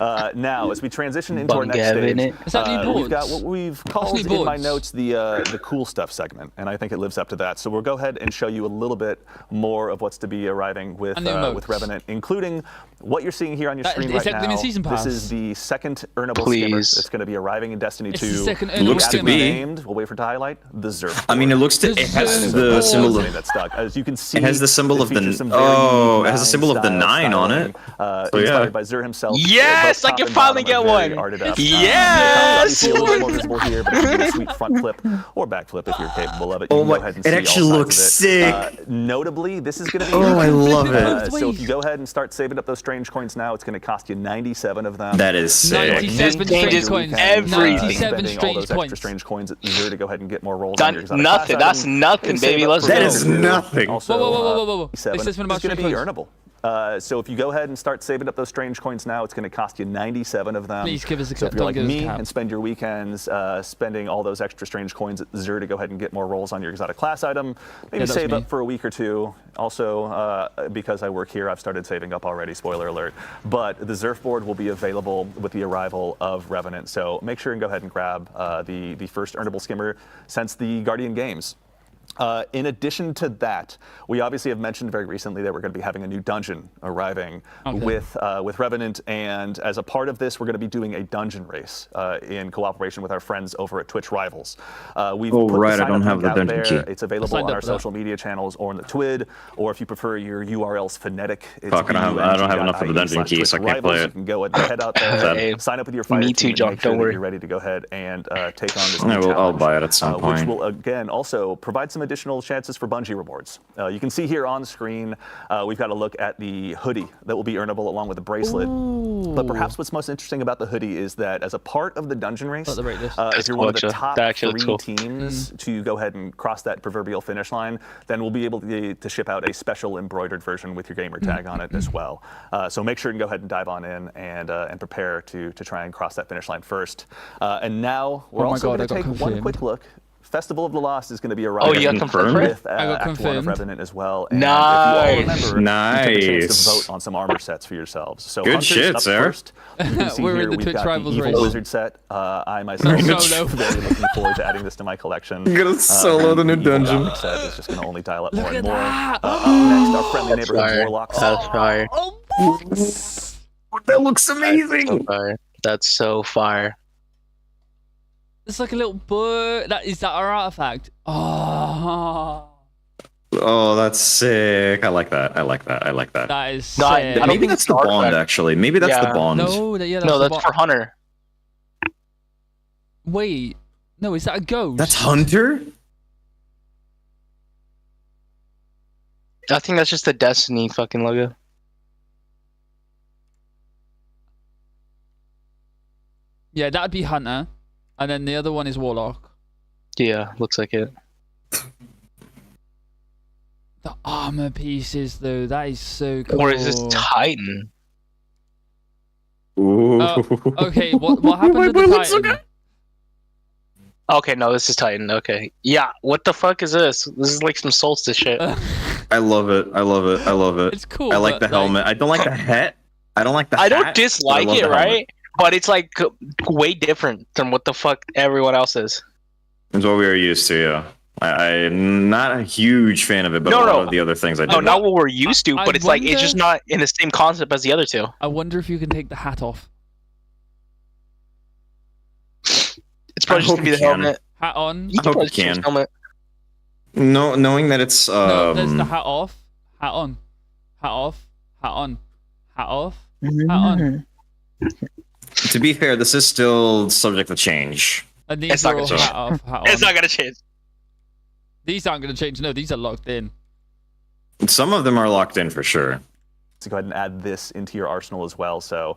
Now, as we transition into our next stage, we've got what we've called in my notes the cool stuff segment, and I think it lives up to that. So we'll go ahead and show you a little bit more of what's to be arriving with Revenant, including what you're seeing here on your screen right now. This is the second earnable skimmer that's going to be arriving in Destiny 2. Looks to be named. We'll wait for it to highlight the Zerf. I mean, it looks to. It has the symbol of. As you can see, it has the symbol of the. Oh, it has the symbol of the 9 on it. So yeah. By Zer himself. Yes, I can finally get one. Yes. A little bit more visible here, but you can do a sweet front flip or back flip if you're capable of it. Oh my! It actually looks sick. Notably, this is going to be. Oh, I love it. So if you go ahead and start saving up those strange coins now, it's going to cost you 97 of them. That is sick. 97 strange coins. Everything. 97 strange coins. Extra strange coins at Zer to go ahead and get more rolls. Nothing. That's nothing, baby. Let's go. That is nothing. Also, whoa. this is going to be earnable. So if you go ahead and start saving up those strange coins now, it's going to cost you 97 of them. Please give us a So if you're like me and spend your weekends spending all those extra strange coins at Xur to go ahead and get more rolls on your exotic class item, maybe save up for a week or two. Also, because I work here, I've started saving up already, spoiler alert. But the Xur board will be available with the arrival of Revenant. So make sure and go ahead and grab the first earnable skimmer since the Guardian Games. In addition to that, we obviously have mentioned very recently that we're going to be having a new dungeon arriving with Revenant, and as a part of this, we're going to be doing a dungeon race in cooperation with our friends over at Twitch Rivals. We've put the I don't have the dungeon there. key. It's available on our social media channels or on the TWID, or if you prefer your URL's phonetic, it's I don't have enough of the dungeon key, so I can't play it. You can go ahead and head out there, sign up with your fire Me too, team, John. and make sure Don't that worry. you're ready to go ahead and take on this new challenge. I'll buy it at some point. Which will, again, also provide some additional chances for Bungie rewards. You can see here on screen, we've got a look at the hoodie that will be earnable along with the bracelet. Ooh. But perhaps what's most interesting about the hoodie is that as a part of the dungeon race, if you're one of the top 3 teams to go ahead and cross that proverbial finish line, then we'll be able to ship out a special embroidered version with your gamer tag on it as well. So make sure and go ahead and dive on in and prepare to try and cross that finish line first. And now we're also going to take one quick look. Festival of the Lost is going to be arriving with Act 1 of Revenant as well. And if you all remember, you took a chance to vote on some armor sets for yourselves. So good shit, sir. First, you can see here we've got the Evil Wizard set. I myself am very looking forward to adding this to my collection. You're going to solo the new dungeon. Set is just going to only dial up more and more. Up next, our friendly neighborhood Warlocks. That's fire. That looks amazing. That's so fire. It's like a little bird. Is that our artifact? Oh, that's sick. I like that. that is sick. Maybe that's the bond, actually. Maybe that's the bond. No, that's for Hunter. Wait, no, is that a ghost? That's Hunter? I think that's just the Destiny fucking logo. Yeah, that'd be Hunter. And then the other one is Warlock. Yeah, looks like it. The armor pieces, though, that is so cool. Or is this Titan? Ooh. Okay, what happened to the Titan? Okay, no, this is Titan. Okay. Yeah, what the fuck is this? This is like some Solstice shit. I love it. It's cool. I like the helmet. I don't like the hat. I don't like the hat. I don't dislike it, right? But it's like way different than what the fuck everyone else is. It's what we were used to, yeah. I'm not a huge fan of it, but a lot of the other things I do. No, not what we're used to, but it's like it's just not in the same concept as the other two. I wonder if you can take the hat off. It's probably just gonna be the helmet. Hat on. I hope you can. No, knowing that it's No, there's the hat off, hat on, hat off, hat on, hat off, hat on. To be fair, this is still subject to change. And these are all hat off, hat on. It's not gonna change. These aren't gonna change. No, these are locked in. Some of them are locked in for sure. So go ahead and add this into your arsenal as well. So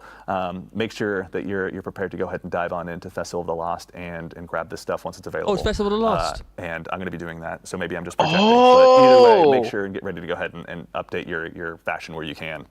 make sure that you're prepared to go ahead and dive on into Festival of the Lost and grab this stuff once it's available. Oh, it's Festival of the Lost. And I'm going to be doing that. So maybe I'm just projecting. But either way, make sure and get ready to go ahead and update your fashion where you can.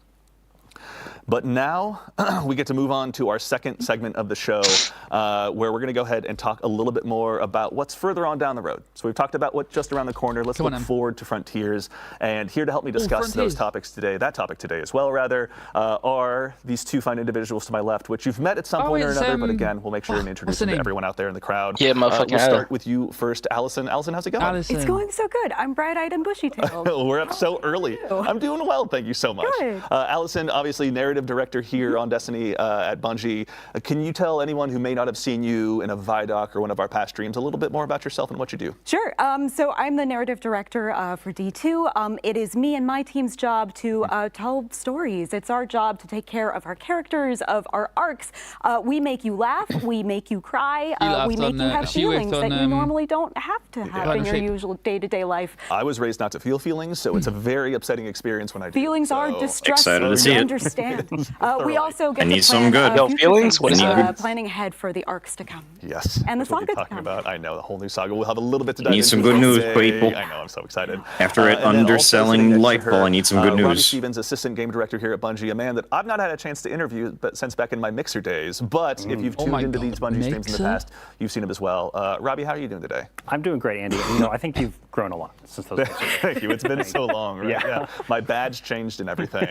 But now we get to move on to our second segment of the show, where we're going to go ahead and talk a little bit more about what's further on down the road. So we've talked about what's just around the corner. Let's look forward to Frontiers. And here to help me discuss those topics today, that topic today as well, rather, are these two fine individuals to my left, which you've met at some point or another. But again, we'll make sure and introduce them to everyone out there in the crowd. Yeah, motherfucking we'll start with you first, Allison. Allison, how's it going? It's going so good. I'm bright-eyed and bushy-tailed. We're up so early. I'm doing well, thank you so much. Good. Allison, obviously narrative director here on Destiny at Bungie. Can you tell anyone who may not have seen you in a Vidoc or one of our past streams a little bit more about yourself and what you do? Sure. So I'm the narrative director for D2. It is me and my team's job to tell stories. It's our job to take care of our characters, of our arcs. We make you laugh. We make you cry. We make you have feelings that you normally don't have to have in your usual day-to-day life. I was raised not to feel feelings, so it's a very upsetting experience when I do. Feelings are distressing. Excited to see it. Understand. We also get I need to some plan, good. Yo, future feelings? things, What is that? planning ahead for the arcs to come. Yes. And the which we'll be saga to talking come. about. I know, the whole new saga. We'll have a little bit to dive Need into some good news, today. people. I know, I'm so excited. After it And then also sitting underselling next to her, Lightfall, I need some good Robbie news. Stevens, assistant game director here at Bungie, a man that I've not had a chance to interview but since back in my Mixer days. But if you've tuned into these Bungie streams in the past, you've seen him as well. Robbie, how are you doing today? I'm doing great, Andy. You know, I think you've grown a lot since those days. Thank you. It's been so long, right? Yeah. My badge changed and everything.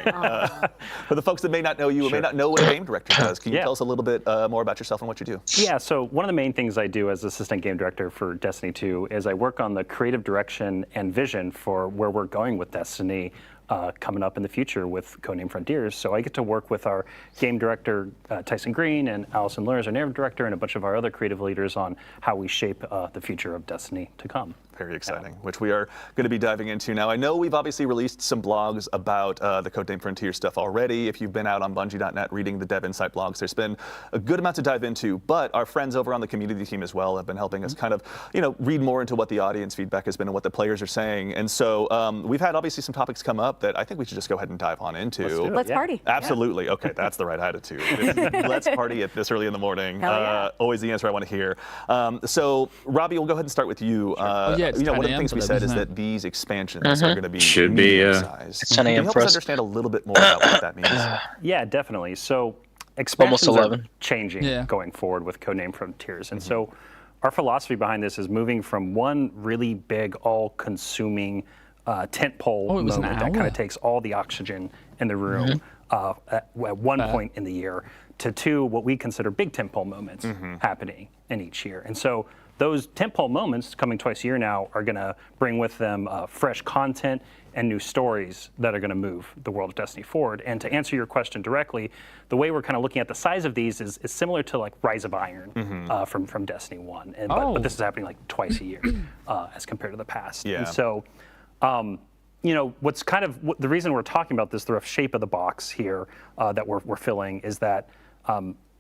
For the folks that may not know you, or may not know what a game director does, can you tell us a little bit more about yourself and what you do? Yeah, so one of the main things I do as assistant game director for Destiny 2 is I work on the creative direction and vision for where we're going with Destiny coming up in the future with Codename Frontiers. So I get to work with our game director, Tyson Green, and Allison Lurs, our narrative director, and a bunch of our other creative leaders on how we shape the future of Destiny to come. Very exciting, which we are going to be diving into now. I know we've obviously released some blogs about the Codename Frontier stuff already. If you've been out on Bungie.net reading the Dev Insight blogs, there's been a good amount to dive into. But our friends over on the community team as well have been helping us kind of, read more into what the audience feedback has been and what the players are saying. And so we've had obviously some topics come up that I think we should just go ahead and dive on into. Let's party. Absolutely. Yeah. Okay, that's the right attitude. Let's party at this early in the morning. Always the answer I want to hear. So Robbie, we'll go ahead and start with you. One of the things we said is that these expansions are going to be medium-sized. Can you help us understand a little bit more about what that means? Yeah, definitely. So expansions Almost are 11. changing going forward with Codename Frontiers. And so our philosophy behind this is moving from one really big, all-consuming tentpole moment that kind of takes all the oxygen in the room at one point in the year to two what we consider big tentpole moments happening in each year. And so those tentpole moments coming twice a year now are going to bring with them fresh content and new stories that are going to move the world of Destiny forward. And to answer your question directly, the way we're kind of looking at the size of these is similar to like Rise of Iron from Destiny 1. And, but this is happening like twice a year as compared to the past. And so, what's kind of the reason we're talking about this, the rough shape of the box here that we're filling is that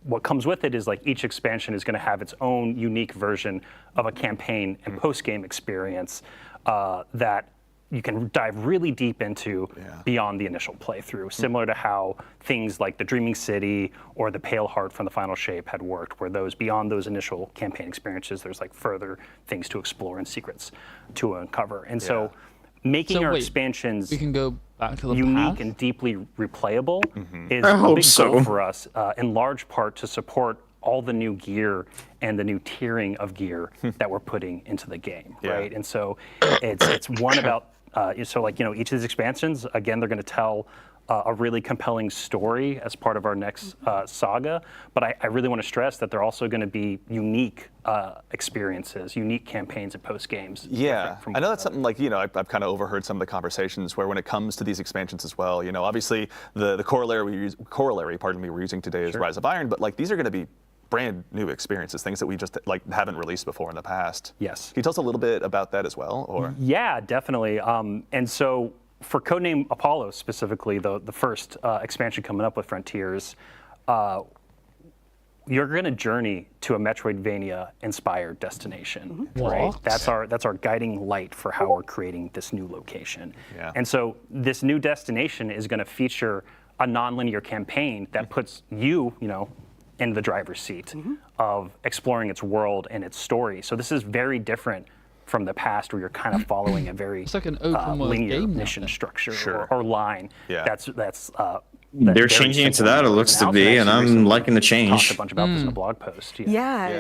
what comes with it is like each expansion is going to have its own unique version of a campaign and post-game experience that you can dive really deep into beyond the initial playthrough, similar to how things like the Dreaming City or the Pale Heart from the Final Shape had worked, where those beyond those initial campaign experiences, there's like further things to explore and secrets to uncover. And so making our expansions we can go back to the unique past? and deeply replayable is a big goal for us, in large part to support all the new gear and the new tiering of gear that we're putting into the game, right? And so it's one about, each of these expansions, again, they're going to tell a really compelling story as part of our next saga, but I really want to stress that they're also going to be unique experiences, unique campaigns and post games. Yeah, I know that's something like, I've kind of overheard some of the conversations where when it comes to these expansions as well, obviously the corollary we're using today is Rise of Iron, but like these are going to be brand new experiences, things that we just haven't released before in the past. Yes. Can you tell us a little bit about that as well? Or yeah, definitely. And so for Codename Apollo specifically, the first expansion coming up with Frontiers, you're going to journey to a Metroidvania-inspired destination, right? That's our guiding light for how we're creating this new location. And so this new destination is going to feature a nonlinear campaign that puts you, in the driver's seat of exploring its world and its story. So this is very different from the past, where you're kind of following a very like an open world linear game mission structure or line. That's they're changing it to that, it looks to be, and I'm liking the change. Talked a bunch about this in a blog post.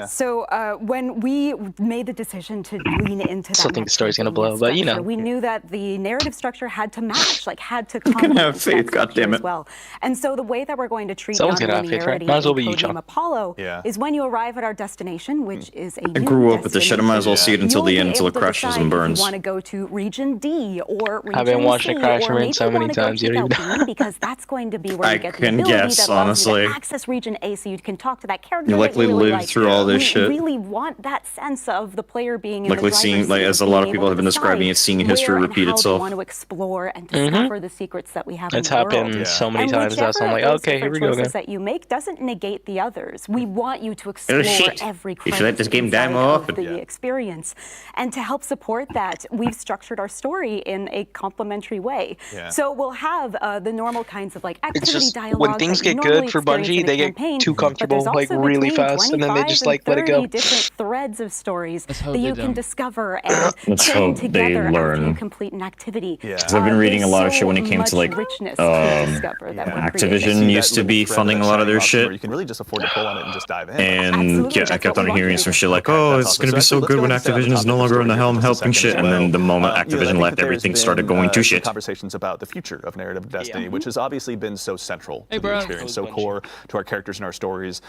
So when we made the decision to lean into that, I still think the story's gonna blow, but we knew that the narrative structure had to match, had to come. You can have faith, goddammit. As well. And so the way that we're going to treat Someone's gonna have faith, right? nonlinearity Might as well be in you, John. Codename Apollo is when you arrive at our destination, which is a I grew up with the shit, I might as well see it until the end, until it crashes and burns. You want to go to Region D or Region I've been watching C, it crash and or burn so many times, you don't even know. because that's going to be where you get the can ability guess, that allows honestly. you to access Region A, so you can talk to that character. You likely that you really lived like. through all this shit. We really want that sense of the player being in Likely the seeing, driver's seat, as a lot of being people able have been to describing it, decide seeing history where repeat and how itself. they want to explore and discover the secrets that we have It's in the world. happened so many And times now, so I'm like, whichever of those okay, here we go different again. choices that you make doesn't negate the others. We want you to explore shit. every You should let this game die inside more of often. the experience. And to help support that, we've structured our story in a complementary way. So we'll have the normal kinds of activity just dialogue when things that you get normally good for experience in Bungie, a they campaign, get too comfortable, but like there's also really between fast, and then they 25 just and like let it 30 go. different threads of stories Let's hope that they you can don't. discover and Let's chain hope they together after you learn. complete an activity. Yeah. Because I've been reading a lot of shit when it came to like richness to discover that we're creating. Activision used to be funding a lot of their shit. You can really just afford to pull on it and just dive in. And Absolutely, yeah, I that's kept what we on want hearing to some do. shit like, Okay, oh, that's it's awesome. going to be So so let's good go when ahead and stay on the Activision is topic no of the longer in the story helm here for just a helping second shit. as And then well. the moment I Activision think left, that there's everything been, started going to some shit. conversations about the future of narrative Destiny, which has obviously been so central to the bro. experience, so core to our characters and our stories.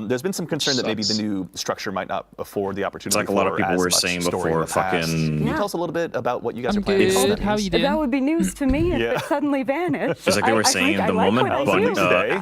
There's been some concern that maybe the new structure might not afford the opportunity. It's like a lot of for people as were much saying story in before, the past. fucking. Can you tell us a little bit about what you guys I'm are planning? good. for that How news? you doing? That would be news to me if Yeah. it suddenly vanished. It's like they were I saying like the moment what I do.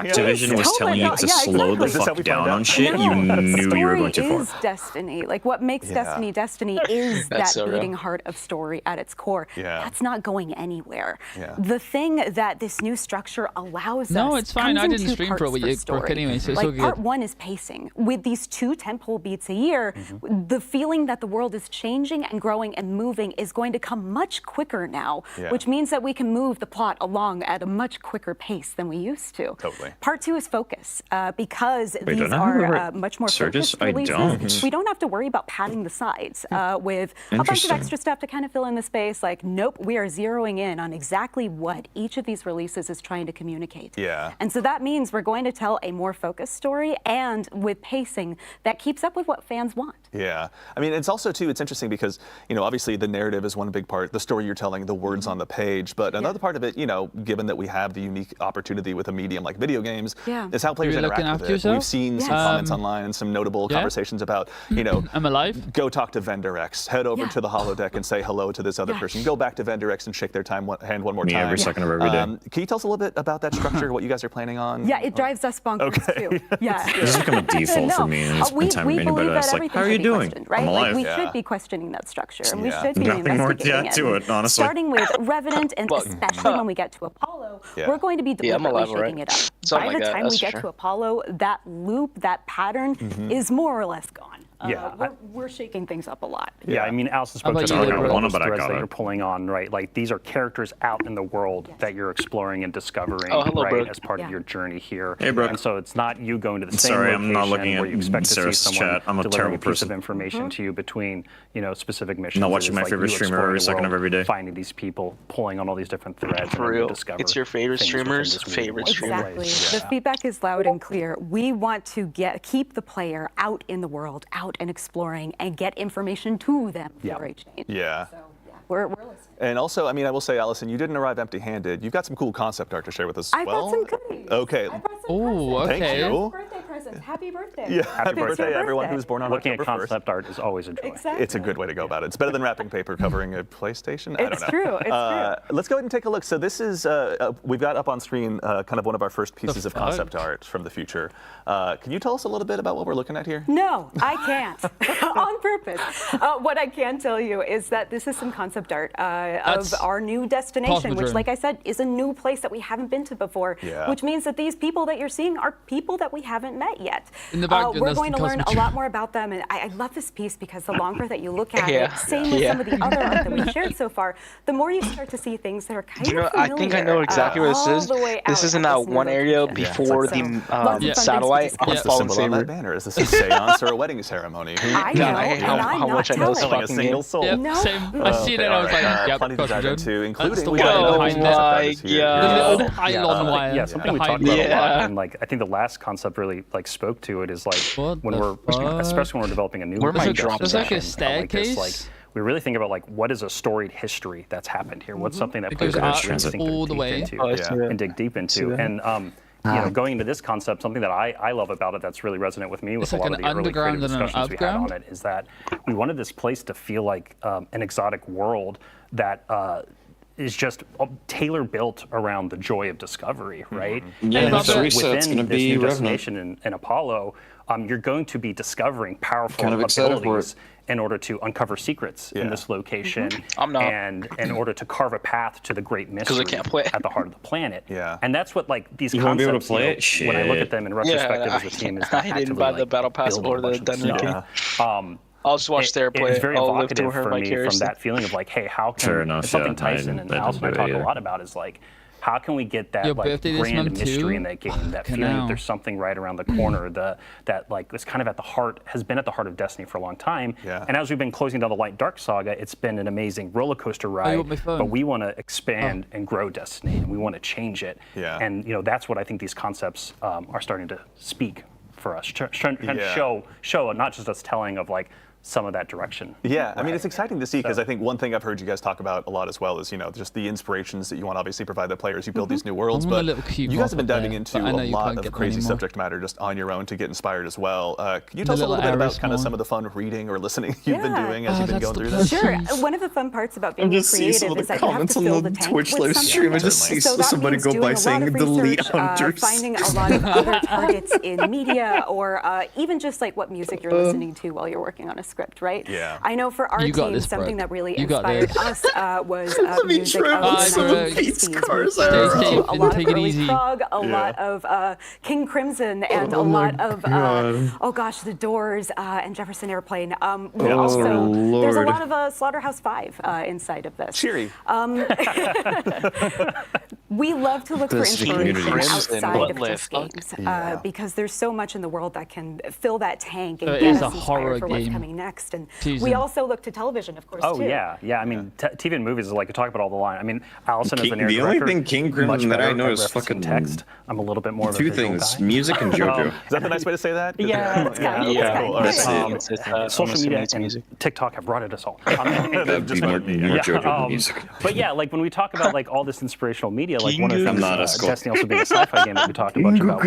Activision was telling you to slow the Is this how fuck we down find out? on shit, you knew you were going too far. Story is Destiny. Like what makes Destiny Destiny is that That's so real. beating heart of story at its core. Yeah. That's not going anywhere. Yeah. The thing that this new structure allows No, us it's fine. comes I in didn't two stream parts for it with you, story. Brooke, anyway, so it's like all good. part one is pacing. With these 2 tentpole beats a year, the feeling that the world is changing and growing and moving is going to come much quicker now, which means that we can move the plot along at a much quicker pace than we used to. Totally. Part 2 is focus, because Wait, these don't I have the are right much more Surges? focused I releases. don't. We don't have to worry about padding the sides with a bunch of Interesting. extra stuff to kind of fill in the space. Like, nope, we are zeroing in on exactly what each of these releases is trying to communicate. Yeah. And so that means we're going to tell a more focused story and with pacing that keeps up with what fans want. Yeah, I mean, it's also too, it's interesting because, you know, obviously the narrative is one big part, the story you're telling, the words on the page, but another part of it, you know, given that we have the unique opportunity with a medium like video games, is how players You looking interact after with it. yourself? We've seen some comments online and some notable conversations about, you know, I'm alive. go talk to Vendor X, head over to the holodeck and say hello to this other person, go back to Vendor X and shake their hand one more Me time. every second of every day. Can you tell us a little bit about that structure, what you guys are planning on? Yeah, it drives us bonkers too. Yeah. This has become a default for me, and anytime we anybody believe asks, that like, how are everything you should be doing? questioned, right? I'm alive. Like we should be questioning that structure, and we should be Nothing more investigating to it, honestly. Starting with Revenant, and especially when we get to Apollo, we're going to be deliberately shaking it up. Something By like the that, time that's we get true. to Apollo, that loop, that pattern is more or less gone. We're shaking things up a lot. Yeah, I mean, Allison spoke about to you, earlier Gabriel? all those But I threads got that it. you're pulling on, right? Like these are characters out in the world that you're exploring and discovering, Oh, hello, right, Brooke. as part of your journey here. Hey, Brooke. And so it's not you going to the same Sorry, location I'm not looking where at you expect to see Seras' someone chat. I'm a delivering terrible a piece person. of information to you between, you know, specific missions. Not It watching is my like favorite you streamer exploring every the second of world, every day. finding these people, pulling on all these different threads, For and then real. you discover It's your favorite things within streamers' this weird favorite world. streamer. Exactly. The feedback is loud and clear. We want to keep the player out in the world, out and exploring, and get information to them for a change. Yeah. So we're listening. And also, I mean, I will say, Allison, you didn't arrive empty-handed. You've got some cool concept art to share with us as I well. brought some goodies. Okay. I brought some Oh, presents. Thank okay. you. Birthday presents. Happy birthday. Yeah, happy It's birthday, your everyone birthday. who's born on Looking at October 1st. concept art is always a joy. Exactly. It's a good way to go about it. It's better than wrapping paper covering a PlayStation. I don't It's know. true. It's true. Let's go ahead and take a look. So this is, we've got up on screen kind of one of our first pieces of concept art from the future. Can you tell us a little bit about what we're looking at here? No, I can't. On purpose. What I can tell you is that this is some concept art of our new destination, which, like I said, is a new place that we haven't been to before. Yeah. Which means that these people that you're seeing are people that we haven't met yet. In the background, we're that's going the to learn a cosmic lot more about them, and I love this piece because the longer that you look at Yeah. it, same with some of the other art that we've shared so far, the more you start to see things that are kind You know, of I familiar. think I know exactly what this all is. the way This out is in at that this new one area location. before So, the lots of fun things to satellite discuss. on What's the Fallen symbol on that Saber. banner? Is this a seance or a wedding ceremony? I know, God, I hate and how I'm not much I know this telling. Killing a fucking single game. soul. Yep, No. same. I see it and I was like, yep, plenty to dive into, including That's the we one got behind concept it. artists here. God. The little Yeah. pylon wire. Yeah, something we behind talked about it. a lot, Yeah. and like I think the last concept really like spoke to it is like What when the we're, fuck? especially when we're developing a new Where am I destination, dropping There's like a like this, staircase. like we really think about like what is a storied history that's happened here. What's something that It players goes are out interesting all the to way. dig Oh, I into, see that. and dig deep into, and you know, going into this concept, something that I love about it that's really resonant with me with It's a like lot an of the early underground creative and an discussions we had on upground? it is that we wanted this place to feel like an exotic world that is just tailor built around the joy of discovery, right? Yeah, And that's so what we said. It's within gonna this be new Revenant. destination in Apollo, you're going to be discovering powerful Kind of excited for abilities it. in order to uncover secrets in this location, I'm not. and in order to carve a path to the great mystery can't play it. at the heart of the planet. Yeah. And that's what like these You won't be concepts. able to play you know, it? when I look at Shit. them in retrospective Yeah, as a team, is I didn't actively, buy the like, battle pass building or a the bunch of dungeon stuff. key. I'll just watch their play. It's very I'll live evocative to her for me from vicariously. that feeling of like, hey, how can Fair enough, it's something yeah, I Tyson and didn't Allison and I do it talk a either. lot about is like, how can we get that like grand mystery in that game, that feeling that there's something right around the corner, that like it's kind of at the heart, has been at the heart of Destiny for a long time. Yeah. And as we've been closing down the Light Dark saga, it's been an amazing roller coaster ride. But we want to expand and grow Destiny, and we want to change it. Yeah. And you know, that's what I think these concepts are starting to speak for us, trying to show not just us telling of like some of that direction. Yeah, I mean, it's exciting to see, because I think one thing I've heard you guys talk about a lot as well is, you know, just the inspirations that you want to obviously provide the players. You build these new worlds, but you guys have been diving into a lot of crazy subject matter just on your own to get inspired as well. Can you tell us a little bit about kind of some of the fun reading or listening you've been doing as you've been going through this? Sure. One of the fun parts about being creative is that you have to fill the tank with something. I just see somebody go by saying delete hunters. Finding a lot of other targets in media, or even just like what music you're listening to while you're working on a script, right? Yeah. I know for our team, something that really inspired us was music of the 1960s. A lot of early prog, a lot of King Crimson, and a lot of, oh gosh, The Doors and Jefferson Airplane. We also, there's a lot of Slaughterhouse 5 inside of this. Cheery. We love to look for inspiration outside of just games, because there's so much in the world that can fill that tank and get us inspired for what's coming next. And we also look to television, of course, too. Yeah. I mean, TV and movies is like, to talk about all the line. I mean, Allison is the narrative director. The only thing King Crimson that I know is fucking text. I'm a little bit more of a two things, music and JoJo. Is that the nice way to say that? Yeah. Social media and TikTok have rotted us all. That'd be more JoJo than music. But yeah, like when we talk about like all this inspirational media, like one of the things, Destiny also being a sci-fi game that we talked a bunch about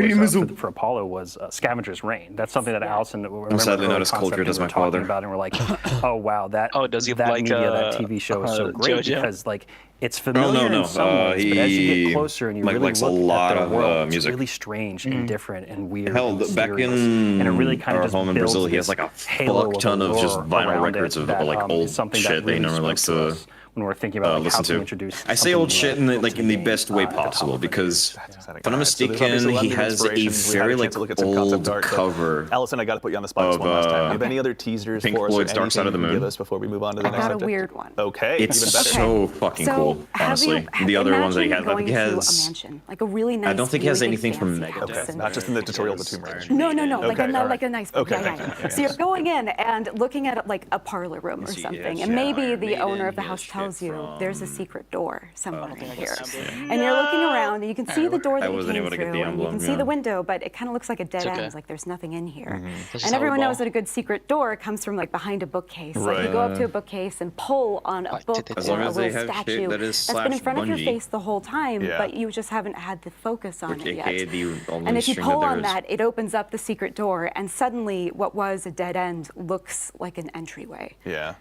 for Apollo was Scavenger's Reign. That's something that Allison, I'm sadly not as cultured as my father. About, and we're like, oh wow, that media, that TV show is so great because like it's familiar in some ways, but as you get closer and you really look at the world, it's really strange and different and weird. Hell, back in and it really kind of our home in Brazil, he has like a fuck ton of just vinyl records of like old shit that he normally likes to when we're thinking about like, how to introduce. I say old shit in the best way possible, because if I'm not mistaken, he has a very like old cover. Allison, I got to put you on the spot one last time. Do you have any other teasers Pink for us? Floyd's Dark Side of the Moon. Give us before we move on to the next subject? subject? I got a weird one. Okay, it's so fucking cool. Honestly, the other ones that he has, I think he has. Like a really nice. I don't think he has anything from Megadeth. Okay, not just in the tutorial of the Tomb Raider. No, like a nice. Okay. So you're going in and looking at like a parlor room or something, and maybe the owner of the house tells you there's a secret door somewhere in here. And you're looking around and you can see the door that you came through, and you can see the window, but it kind of looks like a dead end, like there's nothing in here. And everyone knows that a good secret door comes from like behind a bookcase. Like you go up to a bookcase and pull on a book or a little statue that's been in front of your face the whole time, but you just haven't had the focus on it yet. And if you pull on that, it opens up the secret door, and suddenly what was a dead end looks like an entryway. Yeah.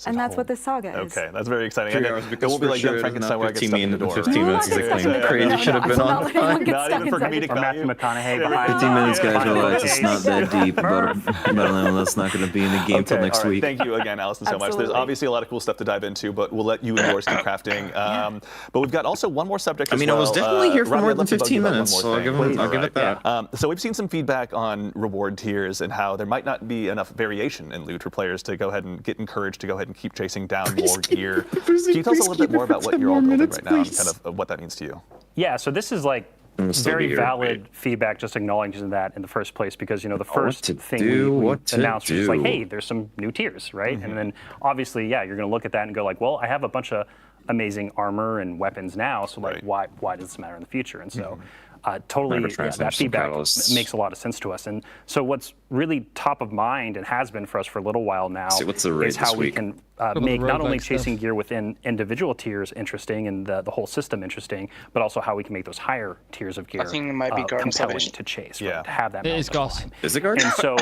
And that's what this saga is. Okay, that's very exciting. It won't be like Young Frankenstein where I get stuck in the door. 15 minutes exactly. Crazy should have been on. Not even for comedic value. Matthew McConaughey behind. 15 minutes, guys. Relax. It's not that deep. But that's not going to be in the game till next week. Thank you again, Allison, so much. There's obviously a lot of cool stuff to dive into, but we'll let you and yours keep crafting. But we've got also one more subject as well. I was definitely here for more than 15 minutes, so I'll give it that. So we've seen some feedback on reward tiers and how there might not be enough variation in loot for players to go ahead and get encouraged to go ahead and keep chasing down more gear. Can you tell us a little bit more about what you're all building right now and kind of what that means to you? Yeah, so this is like very valid feedback, just acknowledging that in the first place, because, you know, the first thing we announced was like, hey, there's some new tiers, right? And then obviously, yeah, you're going to look at that and go like, well, I have a bunch of amazing armor and weapons now, so like, why does this matter in the future? And so totally, that feedback makes a lot of sense to us. And so what's really top of mind and has been for us for a little while now is how we can make not only chasing gear within individual tiers interesting and the whole system interesting, but also how we can make those higher tiers of gear compelling to chase, to have that. It is Goss. Is it Garden? And so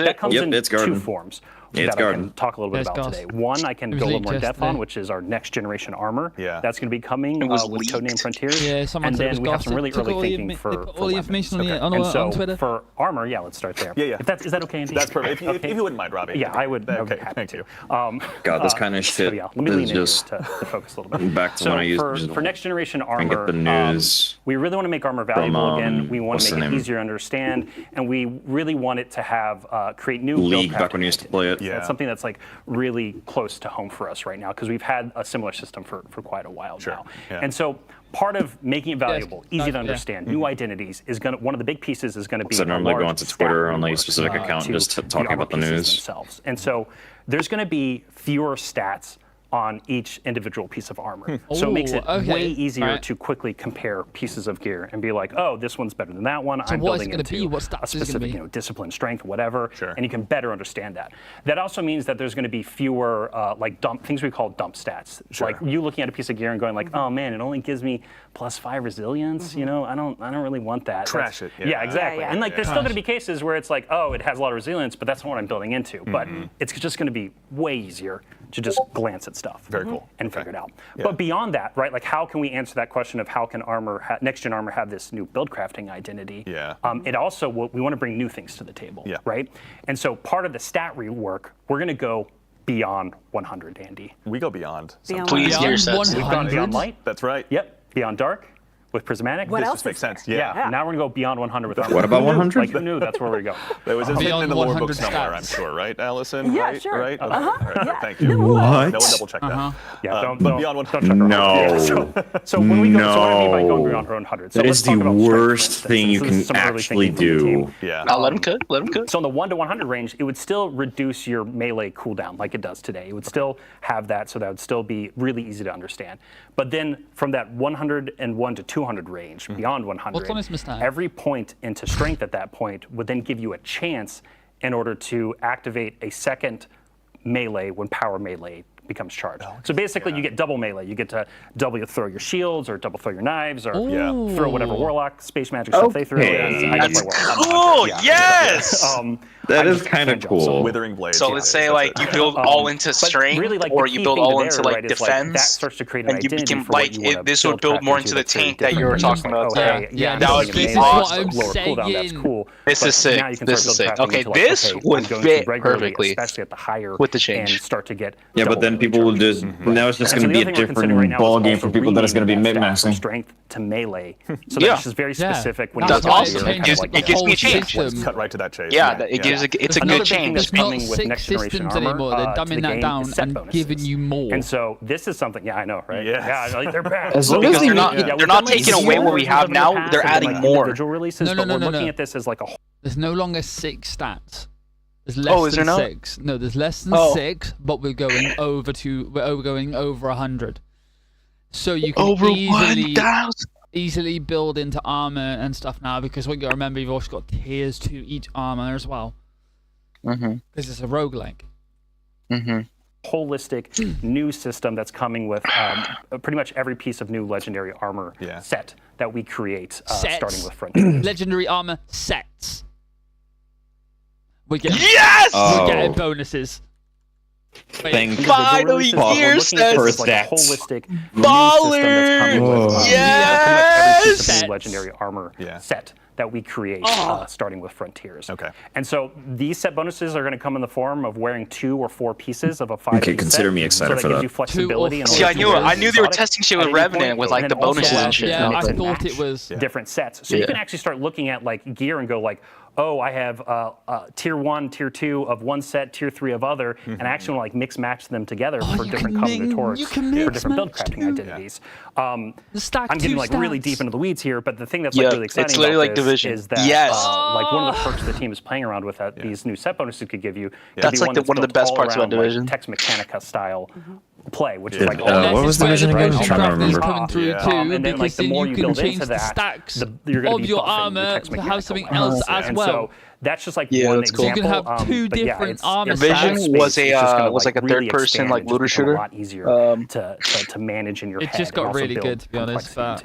that comes in two forms. That I can talk a little bit about today. One, I can go a little more depth on, which is our next generation armor. That's going to be coming with Codename Frontiers. And then we have some really early thinking for all the information on Twitter. For armor, let's start there. Is that okay, Andy? That's perfect. If you wouldn't mind, Robbie. Yeah, I would. Okay, thank you. God, this kind of shit let me lean in just to focus a little bit. Back to when I used for next generation armor, the news we really want to make armor valuable again. We want to make it easier to understand, and we really want it to have create new League back when you used to play it. truth. That's something that's like really close to home for us right now because we've had a similar system for quite a while now. Yeah. And so part of making it valuable, easy to understand, new identities is going to, one of the big pieces is going to be. So normally go onto Twitter on a specific account and just talking about the news. Themselves. And so there's going to be fewer stats on each individual piece of armor. So it makes it way easier to quickly compare pieces of gear and be like, oh, this one's better than that one. So I'm what is building it going to be? What stats a specific, discipline, strength, whatever, and you can better understand that. That also means that there's going to be fewer like things we call dump stats. Like you looking at a piece of gear and going like, oh man, it only gives me +5 resilience. You know, I don't really want that. Trash it. Yeah, exactly. And like, there's still going to be cases where it's like, oh, it has a lot of resilience, but that's not what I'm building into. But it's just going to be way easier to just glance at stuff. Very cool. And figure it out. But beyond that, right, like how can we answer that question of how can next-gen armor have this new build crafting identity? It also, we want to bring new things to the table, right? And so part of the stat rework, we're going to go beyond 100, Andy. We go beyond. Please, We've gone beyond light. That's right. Yep, beyond dark. With prismatic. What this else just makes sense. Now we're gonna go beyond 100 with armor. What about 100? Like who knew that's where we go. There was hidden in the lore book 100 somewhere, stats. I'm sure, right, Allison? Yeah, right? sure. Right? Okay. Thank you. What? No one double check that. But beyond 100. So when we go, so what I mean by going beyond 100? So That is the worst thing you can actually do. Now let him cook. Let him cook. So in the 1 to 100 range, it would still reduce your melee cooldown like it does today. It would still have that, so that would still be really easy to understand. But then from that 101 to 200 range, beyond 100, every point into strength at that point would then give you a chance in order to activate a second melee when power melee becomes charged. So basically you get double melee. You get to double throw your shields or double throw your knives or throw whatever warlock, space magic stuff they throw. That's cool, yes! That is kind of cool. So withering blades. So let's say like you build all into strength, really, like, or you build all into like defense, that starts to create an and you identity can for like what you wanna this would build more into the tank that you were talking about. That would be awesome. That's cool. This is sick. This is sick. Okay, this would fit perfectly especially at the higher with the change. And start to get but then people will just now it's just going to be a different ball game for people that is going to be mid-maxing. Strength to melee. So that's just very specific. When that's awesome. It gives me a change. Cut right to that chase. Yeah, it gives it's a good change. It's not 6 systems anymore. They're dumbing that down and giving you more. And so this is something. Yeah, I know, right? Yeah, like they're bad. As long because as they're not taking away what we have now. They're adding more. Releases, but we're looking at this as like a. There's no longer 6 stats. There's less than 6. No, there's less than 6, but we're going over 100. So you can easily build into armor and stuff now, because what you got to remember, you've also got tiers to each armor as well. Because it's a roguelike. Holistic new system that's coming with pretty much every piece of new legendary armor set that we create, starting with Frontier. Legendary armor sets. We're getting, Yes! We're getting bonuses. Finally, here says like holistic baller. Yes! Legendary armor set that we create, starting with Frontiers. Okay. And so these set bonuses are going to come in the form of wearing 2 or 4 pieces of a 5-piece Okay, consider set, me excited so for that. that. Gives you flexibility. See, I knew they were testing shit with Revenant with like the bonuses and shit. Yeah, I thought it was different sets. So you can actually start looking at like gear and go like, oh, I have tier 1, tier 2 of one set, tier 3 of other, and I actually want to like mix match them together for different combinatorics, for different build crafting identities. I'm getting like really deep into the weeds here, but the thing that's like really exciting about this is that like one of the perks the team is playing around with that these new set bonuses could give you. That's like one of the best parts about Division. Like, Tex Mechanica style play, which is like what was Division again? I'm trying to remember. Coming through too, and then like the more you build into that, stacks you're going to of be your buffing armor the to have something else as well. So that's just like one example. You can have 2 different armor stacks. Division was like a third-person like looter shooter. A lot easier to manage in your head. It just got really good, to be honest. I'm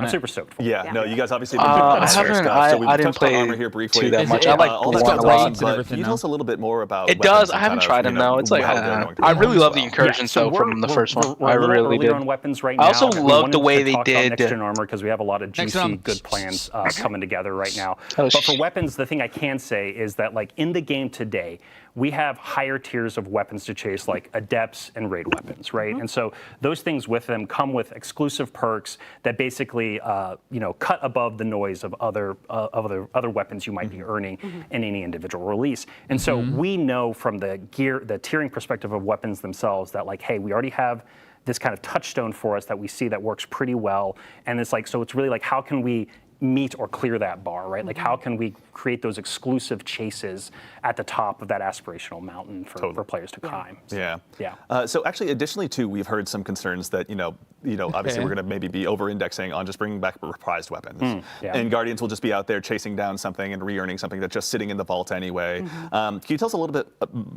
super stoked for it. Yeah, no, you guys obviously have been stuff. So we touched on armor here briefly. That much. I like all that's awesome, but can you tell us a little bit more about it? Does I haven't tried them though. It's like I really love the incursions though from the first one. I really did. I also love the way they did next-gen armor because we have a lot of juicy, good plans coming together right now. But for weapons, the thing I can say is that like in the game today, we have higher tiers of weapons to chase, like adepts and raid weapons, right? And so those things with them come with exclusive perks that basically, you know, cut above the noise of other weapons you might be earning in any individual release. And so we know from the tiering perspective of weapons themselves that like, hey, we already have this kind of touchstone for us that we see that works pretty well. And it's like, so it's really like, how can we meet or clear that bar, right? Like how can we create those exclusive chases at the top of that aspirational mountain for players to climb? So, so actually, additionally too, we've heard some concerns that, you know, obviously we're going to maybe be over-indexing on just bringing back reprised weapons. And Guardians will just be out there chasing down something and re-earning something that's just sitting in the vault anyway. Can you tell us a little bit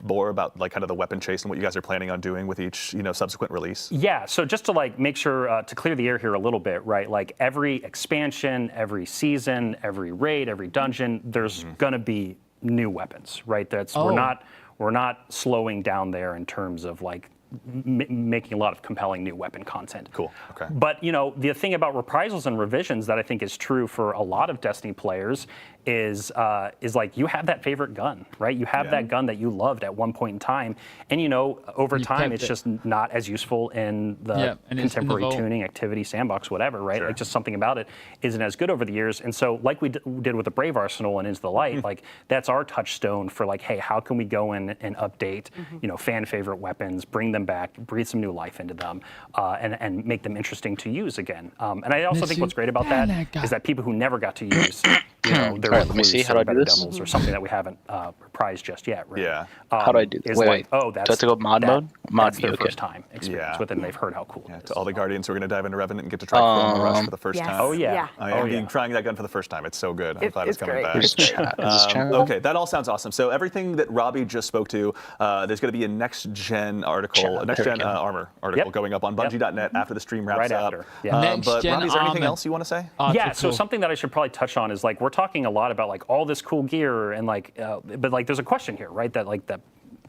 more about like kind of the weapon chase and what you guys are planning on doing with each, you know, subsequent release? Yeah, so just to like make sure to clear the air here a little bit, right? Like every expansion, every season, every raid, every dungeon, there's going to be new weapons, right? That's we're not slowing down there in terms of like making a lot of compelling new weapon content. Cool. Okay. But you know, the thing about reprisals and revisions that I think is true for a lot of Destiny players is like you have that favorite gun, right? You have that gun that you loved at one point in time, and you know, over time it's just not as useful in the contemporary tuning, activity, sandbox, whatever, right? Like just something about it isn't as good over the years. And so like we did with the Brave Arsenal and Into the Light, like that's our touchstone for like, hey, how can we go in and update, you know, fan favorite weapons, bring them back, breathe some new life into them, and make them interesting to use again. And I also think what's great about that is that people who never got to use, you know, their let me see. How do I do this? doubles or something that we haven't reprised just yet, right? How do I do this? Wait, oh, do I have to go mod mode? That's their first time experience with it, and they've heard how cool it is. To all the Guardians who are going to dive into Revenant and get to try Chroma Rush for the first time. Oh, yeah. I am trying that gun for the first time. It's so good. I'm glad it's coming back. Okay, that all sounds awesome. So everything that Robbie just spoke to, there's going to be a next-gen article, a next-gen armor article going up on Bungie.net after the stream wraps up. But Robbie, is there anything else you want to say? Yeah, so something that I should probably touch on is like we're talking a lot about like all this cool gear and like, but like there's a question here, right? That like that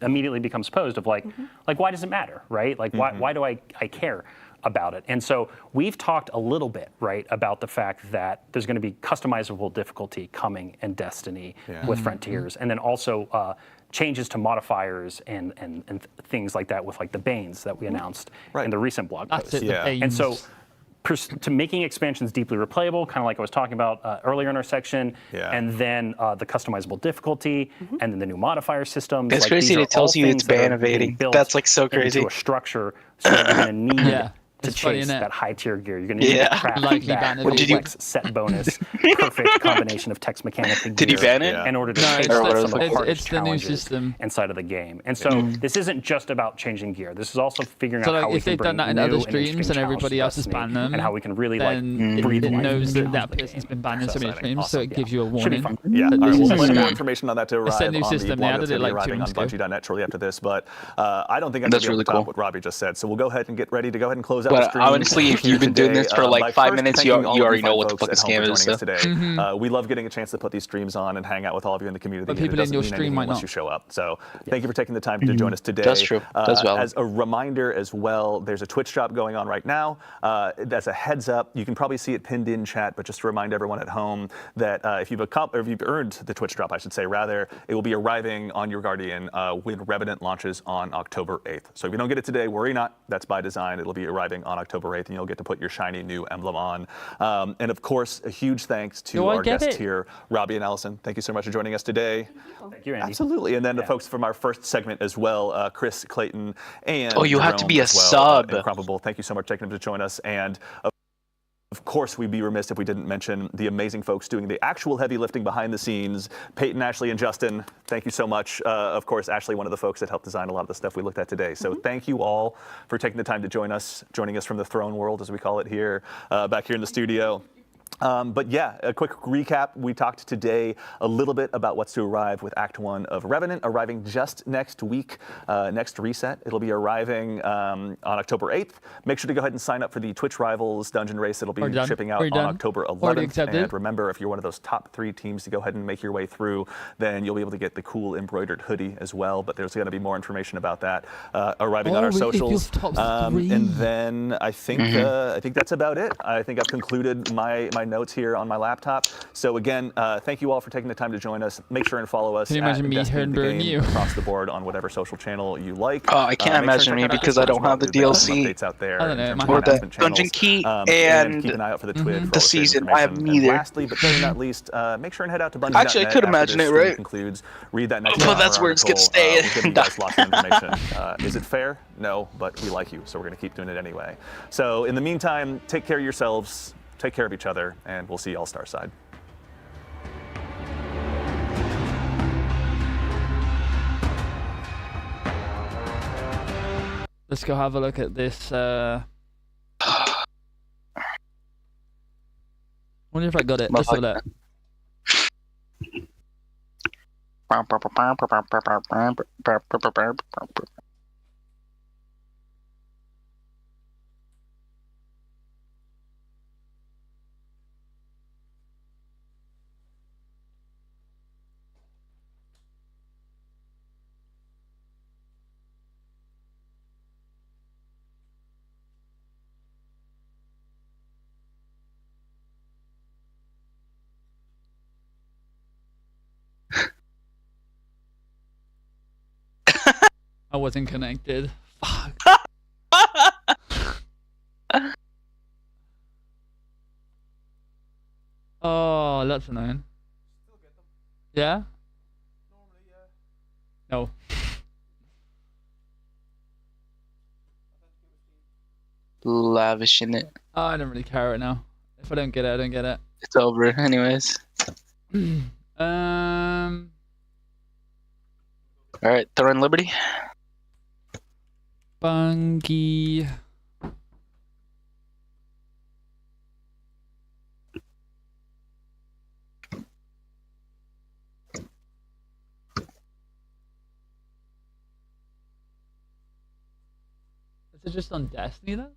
immediately becomes posed of like why does it matter, right? Like why do I care about it? And so we've talked a little bit, right, about the fact that there's going to be customizable difficulty coming in Destiny with Frontiers, and then also changes to modifiers and things like that with like the Banes that we announced in the recent blog post. And so to making expansions deeply replayable, kind of like I was talking about earlier in our section, and then the customizable difficulty, and then the new modifier systems. It's crazy that it tells you it's ban evading. That's like so crazy. Into a structure, so that you're going to need to chase that high tier gear. You're going to need to craft that complex set bonus, perfect combination of text mechanic gear. Did he ban it? In order to chase some of the hardest challenges inside of the game. And so this isn't just about changing gear. This is also figuring out how we can bring new and interesting challenges everybody else has banned them, and how we can really like breathe life. It knows that person's been banned in so many streams, so it gives you a warning. We'll put more information on that to arrive on the blog system. that's going to be arriving on Bungie.net shortly after this. But I don't think I'm going to be able to top what Robbie just said. So we'll go ahead and get ready to go ahead and close out the stream. Honestly, if you've been doing this for like 5 minutes, you already know what the fuck this game is. We love getting a chance to put these streams on and hang out with all of you in the community. But people in your stream might not. You show up. So thank you for taking the time to join us today. That's true. That's valid. As a reminder as well, there's a Twitch drop going on right now. That's a heads up. You can probably see it pinned in chat, but just to remind everyone at home that if you've earned the Twitch drop, I should say rather, it will be arriving on your Guardian when Revenant launches on October 8th. So if you don't get it today, worry not. That's by design. It'll be arriving on October 8th, and you'll get to put your shiny new emblem on. And of course, a huge thanks to our guests here, Robbie and Allison. Thank you so much for joining us today. Thank you, Andy. Absolutely. And then the folks from our first segment as well, Chris, Clayton, and you have to be a sub. Improbable. Thank you so much for taking them to join us. And of course, we'd be remiss if we didn't mention the amazing folks doing the actual heavy lifting behind the scenes. Peyton, Ashley, and Justin, thank you so much. Of course, Ashley, one of the folks that helped design a lot of the stuff we looked at today. So thank you all for taking the time to joining us from the throne world, as we call it here, back here in the studio. But yeah, a quick recap. We talked today a little bit about what's to arrive with Act 1 of Revenant, arriving just next week, next reset. It'll be arriving on October 8th. Make sure to go ahead and sign up for the Twitch Rivals Dungeon Race. It'll be shipping out on October 11th. And remember, if you're one of those top 3 teams to go ahead and make your way through, then you'll be able to get the cool embroidered hoodie as well. But there's going to be more information about that arriving on our socials. And then I think that's about it. I think I've concluded my notes here on my laptop. So again, thank you all for taking the time to join us. Make sure and follow us. Can you imagine me hearing you across the board on whatever social channel you like? Oh, I can't imagine me because I don't have the DLC out there I don't know, or the dungeon key and keep an eye out for the Twitch. the season. I have neither. And lastly, but certainly not least, make sure and head out to Bungie. Actually, I could imagine it, right? Concludes. Read that next. But that's where it's gonna stay. We'll lots of information. Is it fair? No, but we like you, so we're going to keep doing it anyway. So in the meantime, take care of yourselves, take care of each other, and we'll see you all Starside. Let's go have a look at this. Wonder if I got it. Let's have a look. I wasn't connected. Fuck. Oh, that's annoying. Yeah? No. Lavish in it. Oh, I don't really care right now. If I don't get it, I don't get it. It's over, anyways. Alright, throw in Liberty. Bungie. Is it just on Destiny then?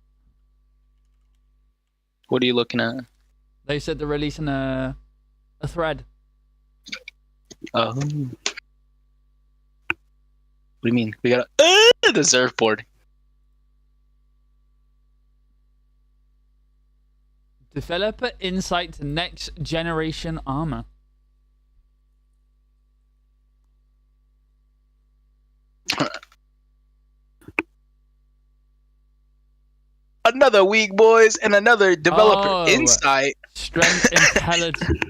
What are you looking at? They said they're releasing a thread. Oh. What do you mean? We got the surfboard. Developer insight to next generation armor. Another week, boys, and another developer insight. Strength,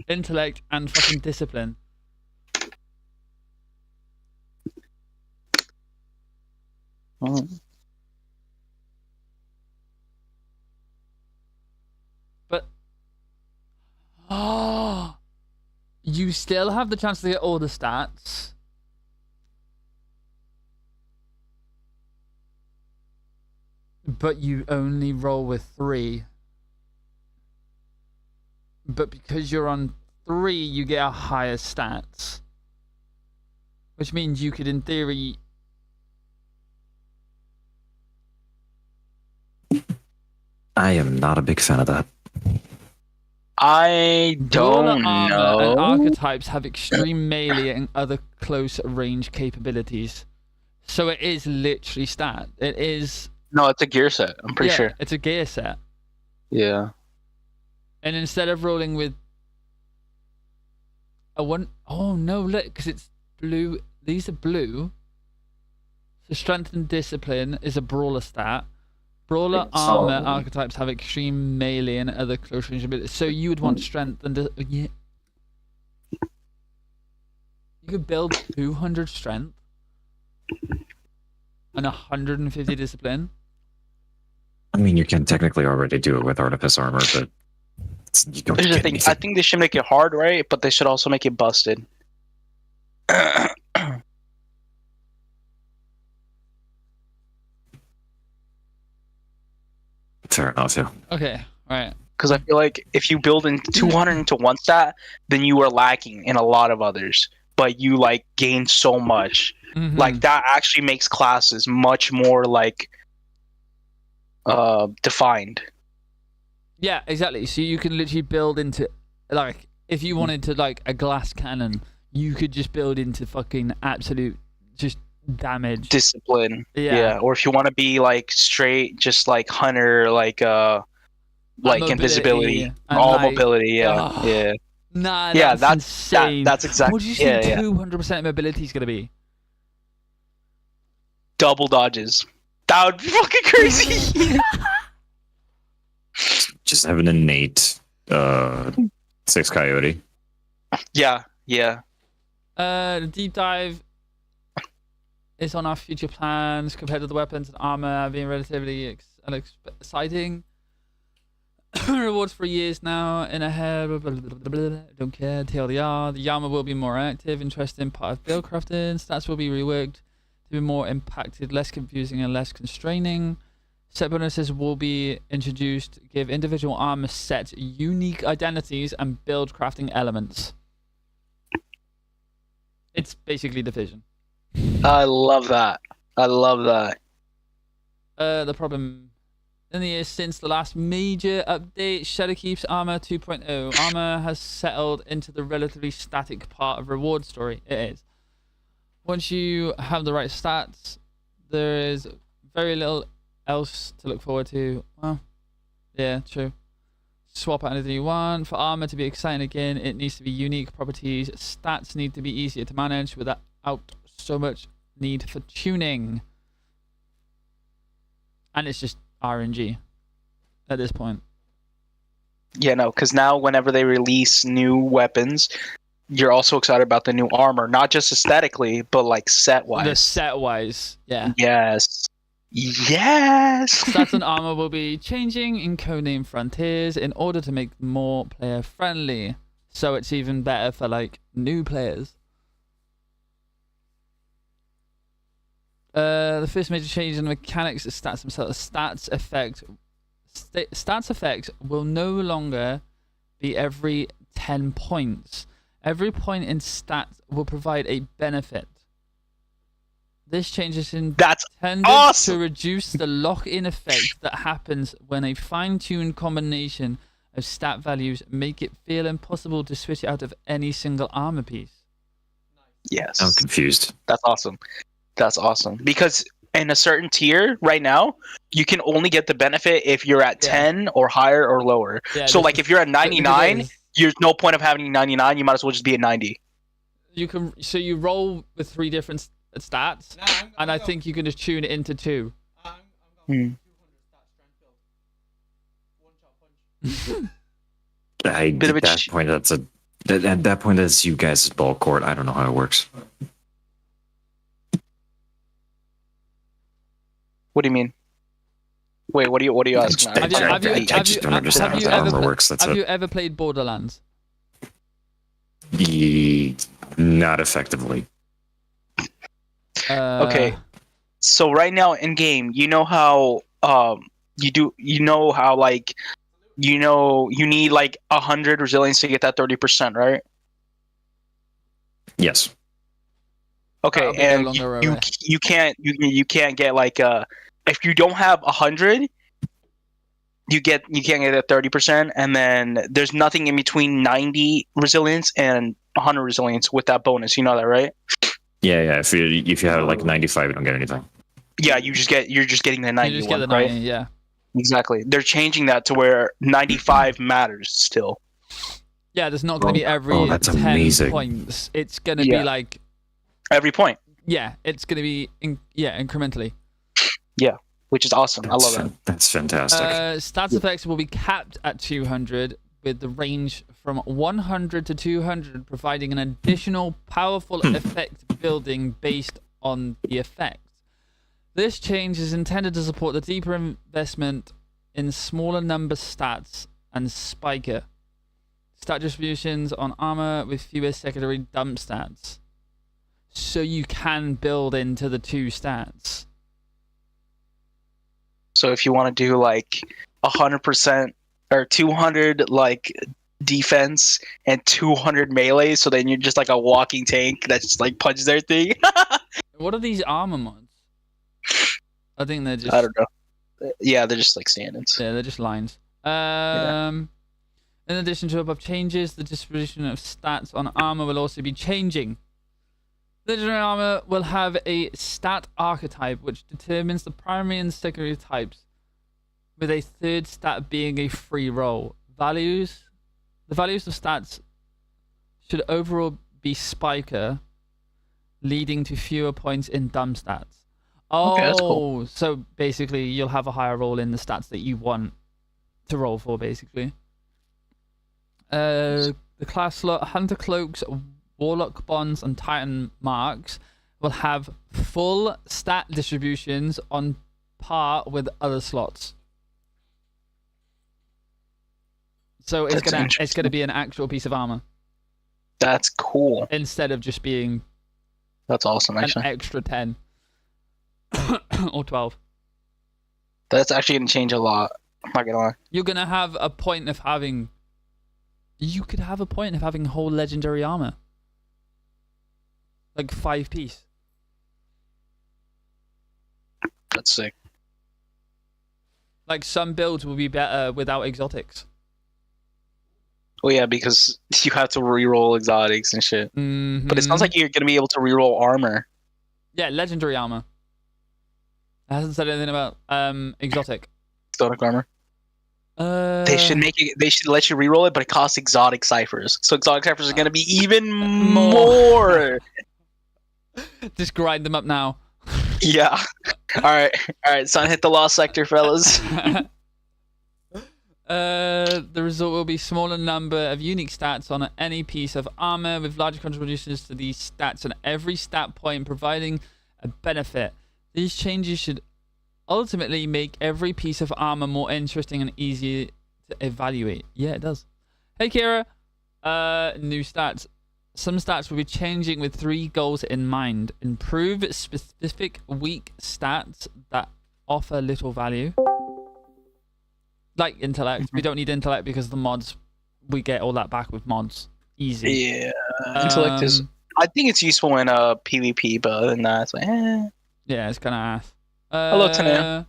intellect, and fucking discipline. Oh. But you still have the chance to get all the stats. But you only roll with 3. But because you're on 3, you get a higher stats. Which means you could, in theory... I am not a big fan of that. I don't armor know. And archetypes have extreme melee and other close range capabilities. So it is literally stat. It is... No, it's a gear set. I'm pretty sure. It's a gear set. Yeah. And instead of rolling with a 1... Oh, no, look, because it's blue. These are blue. So strength and discipline is a brawler stat. Brawler armor archetypes have extreme melee and other close range abilities. So you would want strength and... Yeah. You could build 200 strength and 150 discipline. I mean, you can technically already do it with Artifice armor, but you don't Here's the get thing. anything. I think they should make it hard, right? But they should also make it busted. Fair enough, yeah. Okay, right. Because I feel like if you build in 200 into one stat, then you are lacking in a lot of others. But you like gain so much. Mm-hmm. Like that actually makes classes much more like defined. Yeah, exactly. So you can literally build into, like, if you wanted to, like, a glass cannon, you could just build into fucking absolute just damage. Discipline. Yeah. Or if you want to be like straight, just like hunter, like like invisibility, all like, mobility. Yeah. Nah, Yeah, that's insane. That's exactly. What do you think 200% mobility is gonna be? Double dodges. That would be fucking crazy. Just have an innate 6 coyote. Yeah. The deep dive is on our future plans compared to the weapons and armor being relatively exciting. Rewards for years now in ahead. Don't care. TLDR. The armor will be more active, interesting part of build crafting. Stats will be reworked to be more impacted, less confusing, and less constraining. Set bonuses will be introduced, give individual armor sets unique identities and build crafting elements. It's basically Division. I love that. The problem in the years since the last major update, Shadowkeep's Armor 2.0. Armor has settled into the relatively static part of reward story. It is. Once you have the right stats, there is very little else to look forward to. Well, yeah, true. Swap out anything you want. For armor to be exciting again, it needs to be unique properties. Stats need to be easier to manage without so much need for tuning. And it's just RNG at this point. Yeah, no, because now whenever they release new weapons, you're also excited about the new armor, not just aesthetically, but like set-wise. The set-wise, yeah. Yes. Stats and armor will be changing in codename Frontiers in order to make them more player-friendly, so it's even better for like new players. The first major change in the mechanics is stats themselves. Stats effect will no longer be every 10 points. Every point in stats will provide a benefit. This change is intended to reduce the lock-in effect that happens when a fine-tuned combination of stat values make it feel impossible to switch out of any single armor piece. Yes. I'm confused. That's awesome. Because in a certain tier right now, you can only get the benefit if you're at 10 or higher or lower. Yeah, so like if you're at 99, there's no point of having 99. You might as well just be at 90. So you roll with 3 different stats, and I think you can just tune it into 2. At that point, that's you guys' ball court. I don't know how it works. What do you mean? Wait, what are you asking? I just don't understand how the armor works. Have you ever played Borderlands? Not effectively. Okay, so right now in game, you know how you need like 100 resilience to get that 30%, right? Yes. Okay, and you can't get like if you don't have 100, you can't get that 30%, and then there's nothing in between 90 resilience and 100 resilience with that bonus. You know that, right? Yeah. If you have like 95, you don't get anything. Yeah, you're just getting the 91. You just get the 90, right? Yeah. Exactly. They're changing that to where 95 matters still. Yeah, there's not going to be every 10 amazing. Points. It's going to be like every point. Yeah, it's going to be incrementally. Yeah, which is awesome. I love that. That's fantastic. Stats effects will be capped at 200, with the range from 100 to 200 providing an additional powerful effect building based on the effect. This change is intended to support the deeper investment in smaller number stats and spiker stat distributions on armor with fewer secondary dump stats. So you can build into the 2 stats. So if you want to do like 100% or 200 like defense and 200 melee, so then you're just like a walking tank that just like punches everything. What are these armor mods? I think they're just... I don't know. Yeah, they're just like stand-ins. Yeah, they're just lines. In addition to above changes, the distribution of stats on armor will also be changing. Legendary armor will have a stat archetype which determines the primary and secondary types with a third stat being a free roll. The values of stats should overall be spiker, leading to fewer points in dumb stats. Oh, okay, that's cool. So basically you'll have a higher roll in the stats that you want to roll for, basically. The class slot, Hunter Cloaks, Warlock Bonds, and Titan Marks will have full stat distributions on par with other slots. So it's gonna be an actual piece of armor. That's cool. Instead of just being that's awesome, actually. An extra 10 or 12. That's actually gonna change a lot. I'm not gonna lie. You're gonna have a point of having. You could have a point of having whole legendary armor. Like 5 piece. That's sick. Like some builds will be better without exotics. Oh yeah, because you have to reroll exotics and shit. Mm-hmm. But it sounds like you're gonna be able to reroll armor. Yeah, legendary armor. It hasn't said anything about exotic. Exotic armor. They should make it. They should let you reroll it, but it costs exotic ciphers. So exotic ciphers are gonna be even more. Just grind them up now. Yeah. All right. Son, hit the lost sector, fellas. The result will be smaller number of unique stats on any piece of armor with larger contributions to these stats on every stat point, providing a benefit. These changes should ultimately make every piece of armor more interesting and easier to evaluate. Yeah, it does. Hey, Kira. New stats. Some stats will be changing with 3 goals in mind. Improve specific weak stats that offer little value. Like intellect. We don't need intellect because the mods, we get all that back with mods. Easy. Yeah. Intellect is... I think it's useful in PvP, but other than that, it's like, eh. Yeah, it's kind of ass. Hello, Tanea.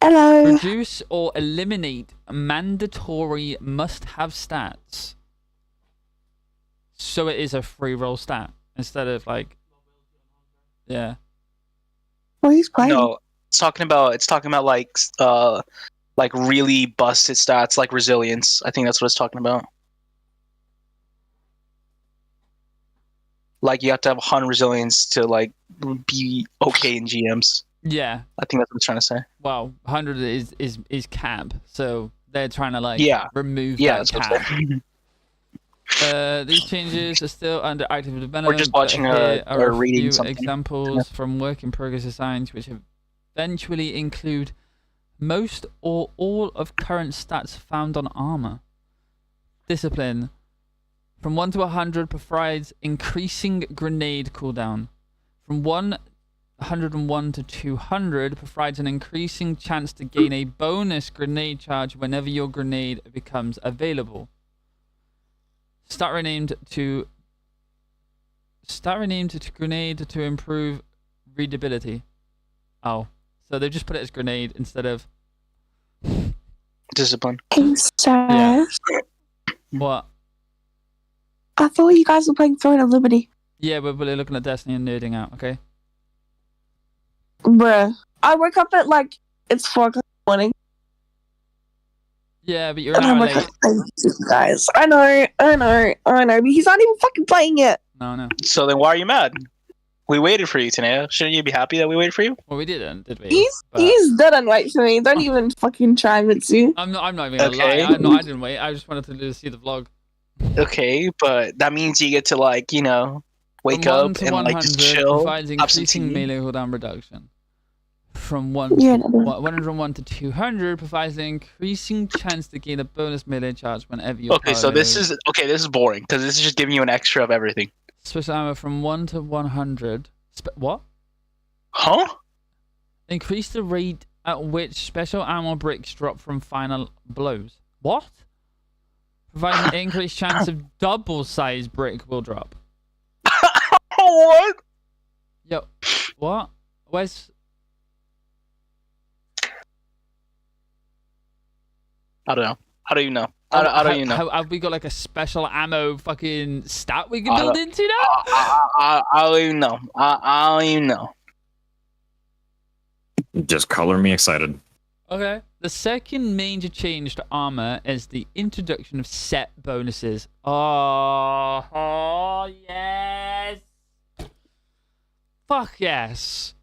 Hello. Reduce or eliminate mandatory must-have stats. So it is a free roll stat instead of like, yeah. Well, he's playing. No, it's talking about like really busted stats like resilience. I think that's what it's talking about. Like you have to have 100 resilience to like be okay in GMs. Yeah. I think that's what it's trying to say. Well, 100 is cap, so they're trying to like remove that cap. These changes are still under active development. We're just watching or reading few something. Examples from work in progress designs, which eventually include most or all of current stats found on armor. Discipline. From 1 to 100 provides increasing grenade cooldown. From 101 to 200 provides an increasing chance to gain a bonus grenade charge whenever your grenade becomes available. Stat renamed to grenade to improve readability. Oh, so they've just put it as grenade instead of discipline. Yeah. What? I thought you guys were playing Throne of Liberty. Yeah, we're looking at Destiny and nerding out. Okay. Bruh, I woke up at like it's 4 o'clock in the morning. Yeah, but you're an hour late. Guys, I know, but he's not even fucking playing it. No. So then why are you mad? We waited for you, Tanea. Shouldn't you be happy that we waited for you? Well, we didn't, did we? He's dead on wait for me. Don't even fucking try, Mitsu. I'm not even gonna lie. I didn't wait. I just wanted to see the vlog. Okay, but that means you get to like, wake up and like just chill. Provides increasing melee cooldown reduction. From 101 to 200 provides an increasing chance to gain a bonus melee charge whenever you. Okay, so this is boring because this is just giving you an extra of everything. Special ammo from 1 to 100. What? Huh? Increase the rate at which special ammo bricks drop from final blows. What? Providing an increased chance of double size brick will drop. What? Yo, what? Where's? I don't know. How do you know? How do you know? Have we got like a special ammo fucking stat we can build into now? I don't even know. I don't even know. Just color me excited. Okay, The second major change to armor is the introduction of set bonuses. Oh yes. Fuck yes.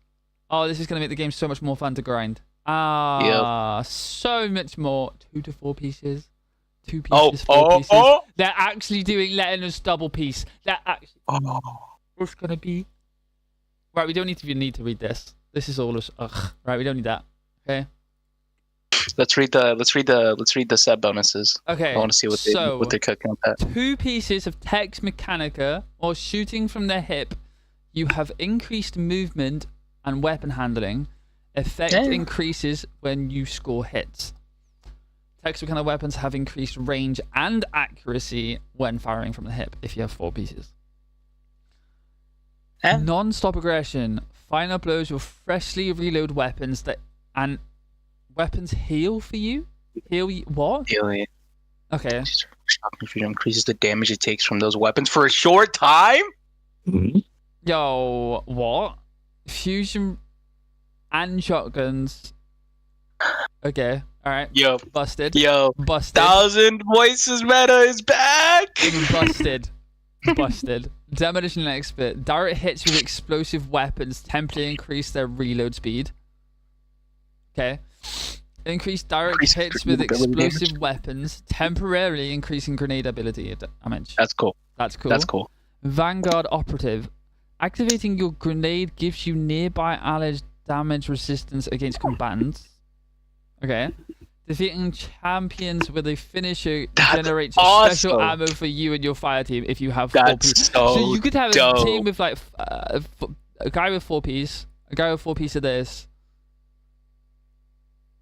Oh, this is going to make the game so much more fun to grind. So much more. 2 to 4 pieces. 2 pieces, 4 pieces. They're actually letting us double piece. They're actually... It's going to be... Right, we don't need to read this. This is all us. Ugh. Right, we don't need that. Okay. Let's read the set bonuses. Okay. I want to see what they're cooking with that. 2 pieces of Tex Mechanica or shooting from the hip. You have increased movement and weapon handling. Effect increases when you score hits. Tex Mechanic weapons have increased range and accuracy when firing from the hip if you have 4 pieces. Non-stop aggression. Final blows will freshly reload weapons and weapons heal for you? What? Heal you. Okay. Shock confusion increases the damage it takes from those weapons for a short time? Yo, what? Fusion and shotguns. Okay, alright. Yo. Busted. Yo. Busted. 1,000 voices meta is back! Busted. Busted. Demolition expert. Direct hits with explosive weapons temporarily increase their reload speed. Okay. Increase direct hits with explosive weapons, temporarily increasing grenade ability damage. That's cool. That's cool. That's cool. Vanguard operative. Activating your grenade gives you nearby allies damage resistance against combatants. Okay. Defeating champions with a finisher generates special ammo for you and your fire team if you have 4 pieces. So you could have a team with like a guy with 4 piece, a guy with 4 piece of this,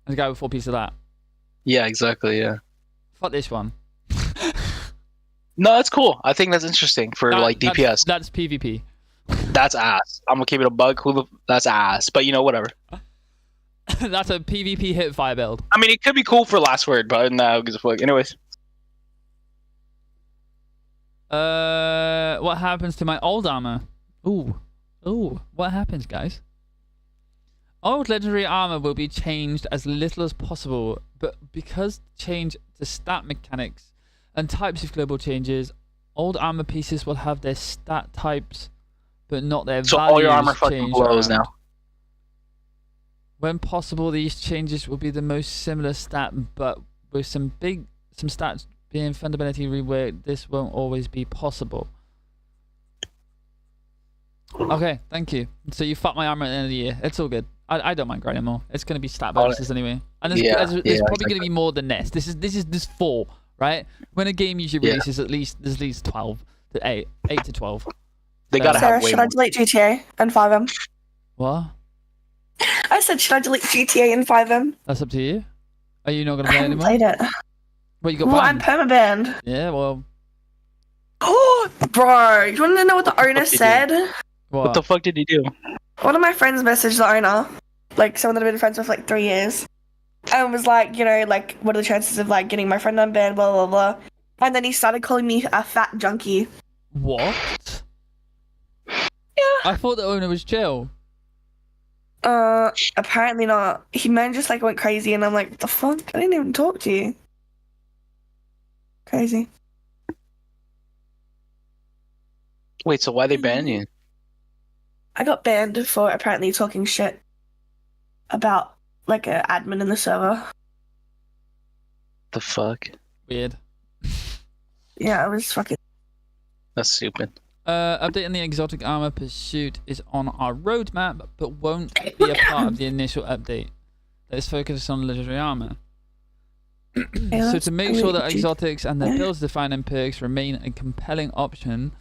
and a guy with 4 piece of that. Yeah, exactly. Yeah. Fuck this one. No, that's cool. I think that's interesting for like DPS. That's PvP. That's ass. I'm gonna keep it a bug. That's ass. But you know, whatever. That's a PvP hit fire build. I mean, it could be cool for last word, but no, who gives a fuck. Anyways. What happens to my old armor? Ooh, what happens, guys? Old legendary armor will be changed as little as possible, but because change to stat mechanics and types of global changes, old armor pieces will have their stat types, but not their values. So all your armor fucking blows now. When possible, these changes will be the most similar stat, but with some stats being fundamentally reworked, this won't always be possible. Okay, thank you. So you fucked my armor at the end of the year. It's all good. I don't mind grinding more. It's gonna be stat bonuses anyway, and there's probably gonna be more than this. This is 4, right? When a game usually releases, there's at least 12 to 8 to 12. They gotta have way should more. I delete GTA and 5M? What? I said, should I delete GTA and 5M? That's up to you. Are you not gonna I play haven't anymore? played it. Well, you got Well, I'm banned. permabanned. Yeah, well. Oh, bro, you want to know what the owner said? What the fuck did he do? One of my friends messaged the owner, like someone that I've been friends with for like 3 years, and was like, you know, like, what are the chances of like getting my friend unbanned, blah, blah, blah. And then he started calling me a fat junkie. What? Yeah. I thought the owner was chill. Apparently not. He man just like went crazy, and I'm like, what the fuck? I didn't even talk to you. Crazy. Wait, so why they ban you? I got banned for apparently talking shit about like an admin in the server. The fuck? Weird. Yeah, I was fucking. That's stupid. Updating the exotic armor pursuit is on our roadmap, but won't be a part of the initial update. Let's focus on legendary armor. So to make sure that exotics and their builds defining perks remain a compelling option,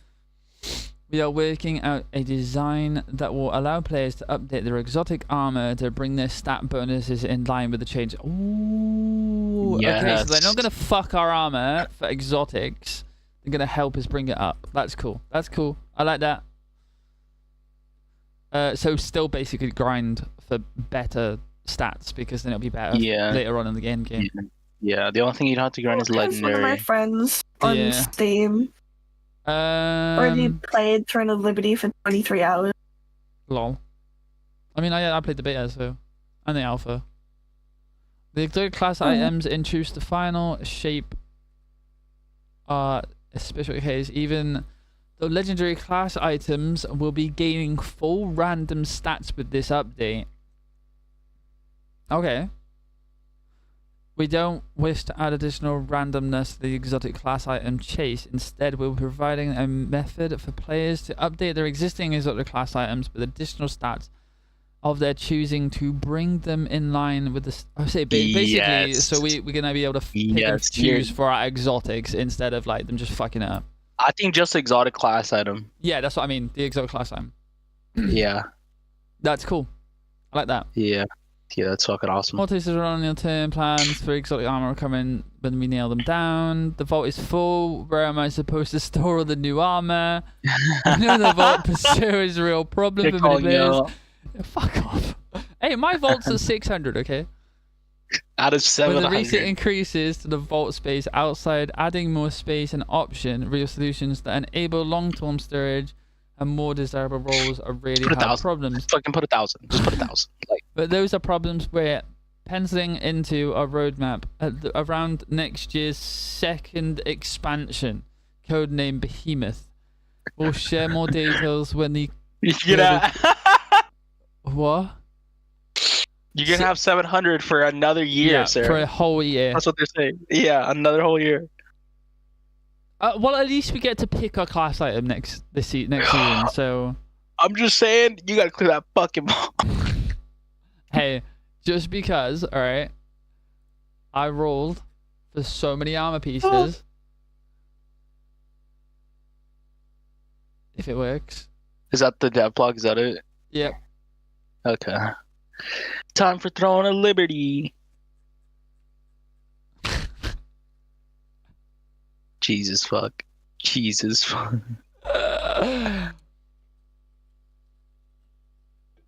we are working out a design that will allow players to update their exotic armor to bring their stat bonuses in line with the change. Ooh, yes. Okay, so they're not going to fuck our armor for exotics. They're going to help us bring it up. That's cool. That's cool. I like that. So still basically grind for better stats, because then it'll be better later on in the end game. Yeah, the only thing you'd have to grind is legendary. One of my friends on Steam already played Throne of Liberty for 23 hours. Lol. I mean, I played the beta, so, and the alpha. The exotic class items introduced the final shape are a special case. Even the legendary class items will be gaining full random stats with this update. Okay. We don't wish to add additional randomness to the exotic class item chase. Instead, we're providing a method for players to update their existing exotic class items with additional stats of their choosing to bring them in line with the... I say basically, so we're going to be able to pick and choose for our exotics instead of like them just fucking it up. I think just exotic class item. Yeah, that's what I mean. The exotic class item. Yeah. That's cool. I like that. Yeah. Yeah, that's fucking awesome. More tastes are on your turn. Plans for exotic armor are coming when we nail them down. The vault is full. Where am I supposed to store all the new armor? I know the vault pursuer is a real problem for many players. Fuck off. Hey, my vault's at 600, okay? Out of 700. With the recent increases to the vault space outside, adding more space and option, real solutions that enable long-term storage and more desirable roles are really hard problems. Fucking put 1,000. Just put 1,000. Like. But those are problems we're penciling into our roadmap around next year's second expansion, codenamed Behemoth. We'll share more details when the... What? You're going to have 700 for another year, sir. For a whole year. That's what they're saying. Yeah, another whole year. Well, at least we get to pick our class item next season, so... I'm just saying, you gotta clear that fucking ball. Hey, just because, alright, I rolled for so many armor pieces. If it works. Is that the dev plug? Is that it? Yep. Okay. Time for Throne of Liberty. Jesus fuck. Jesus fuck.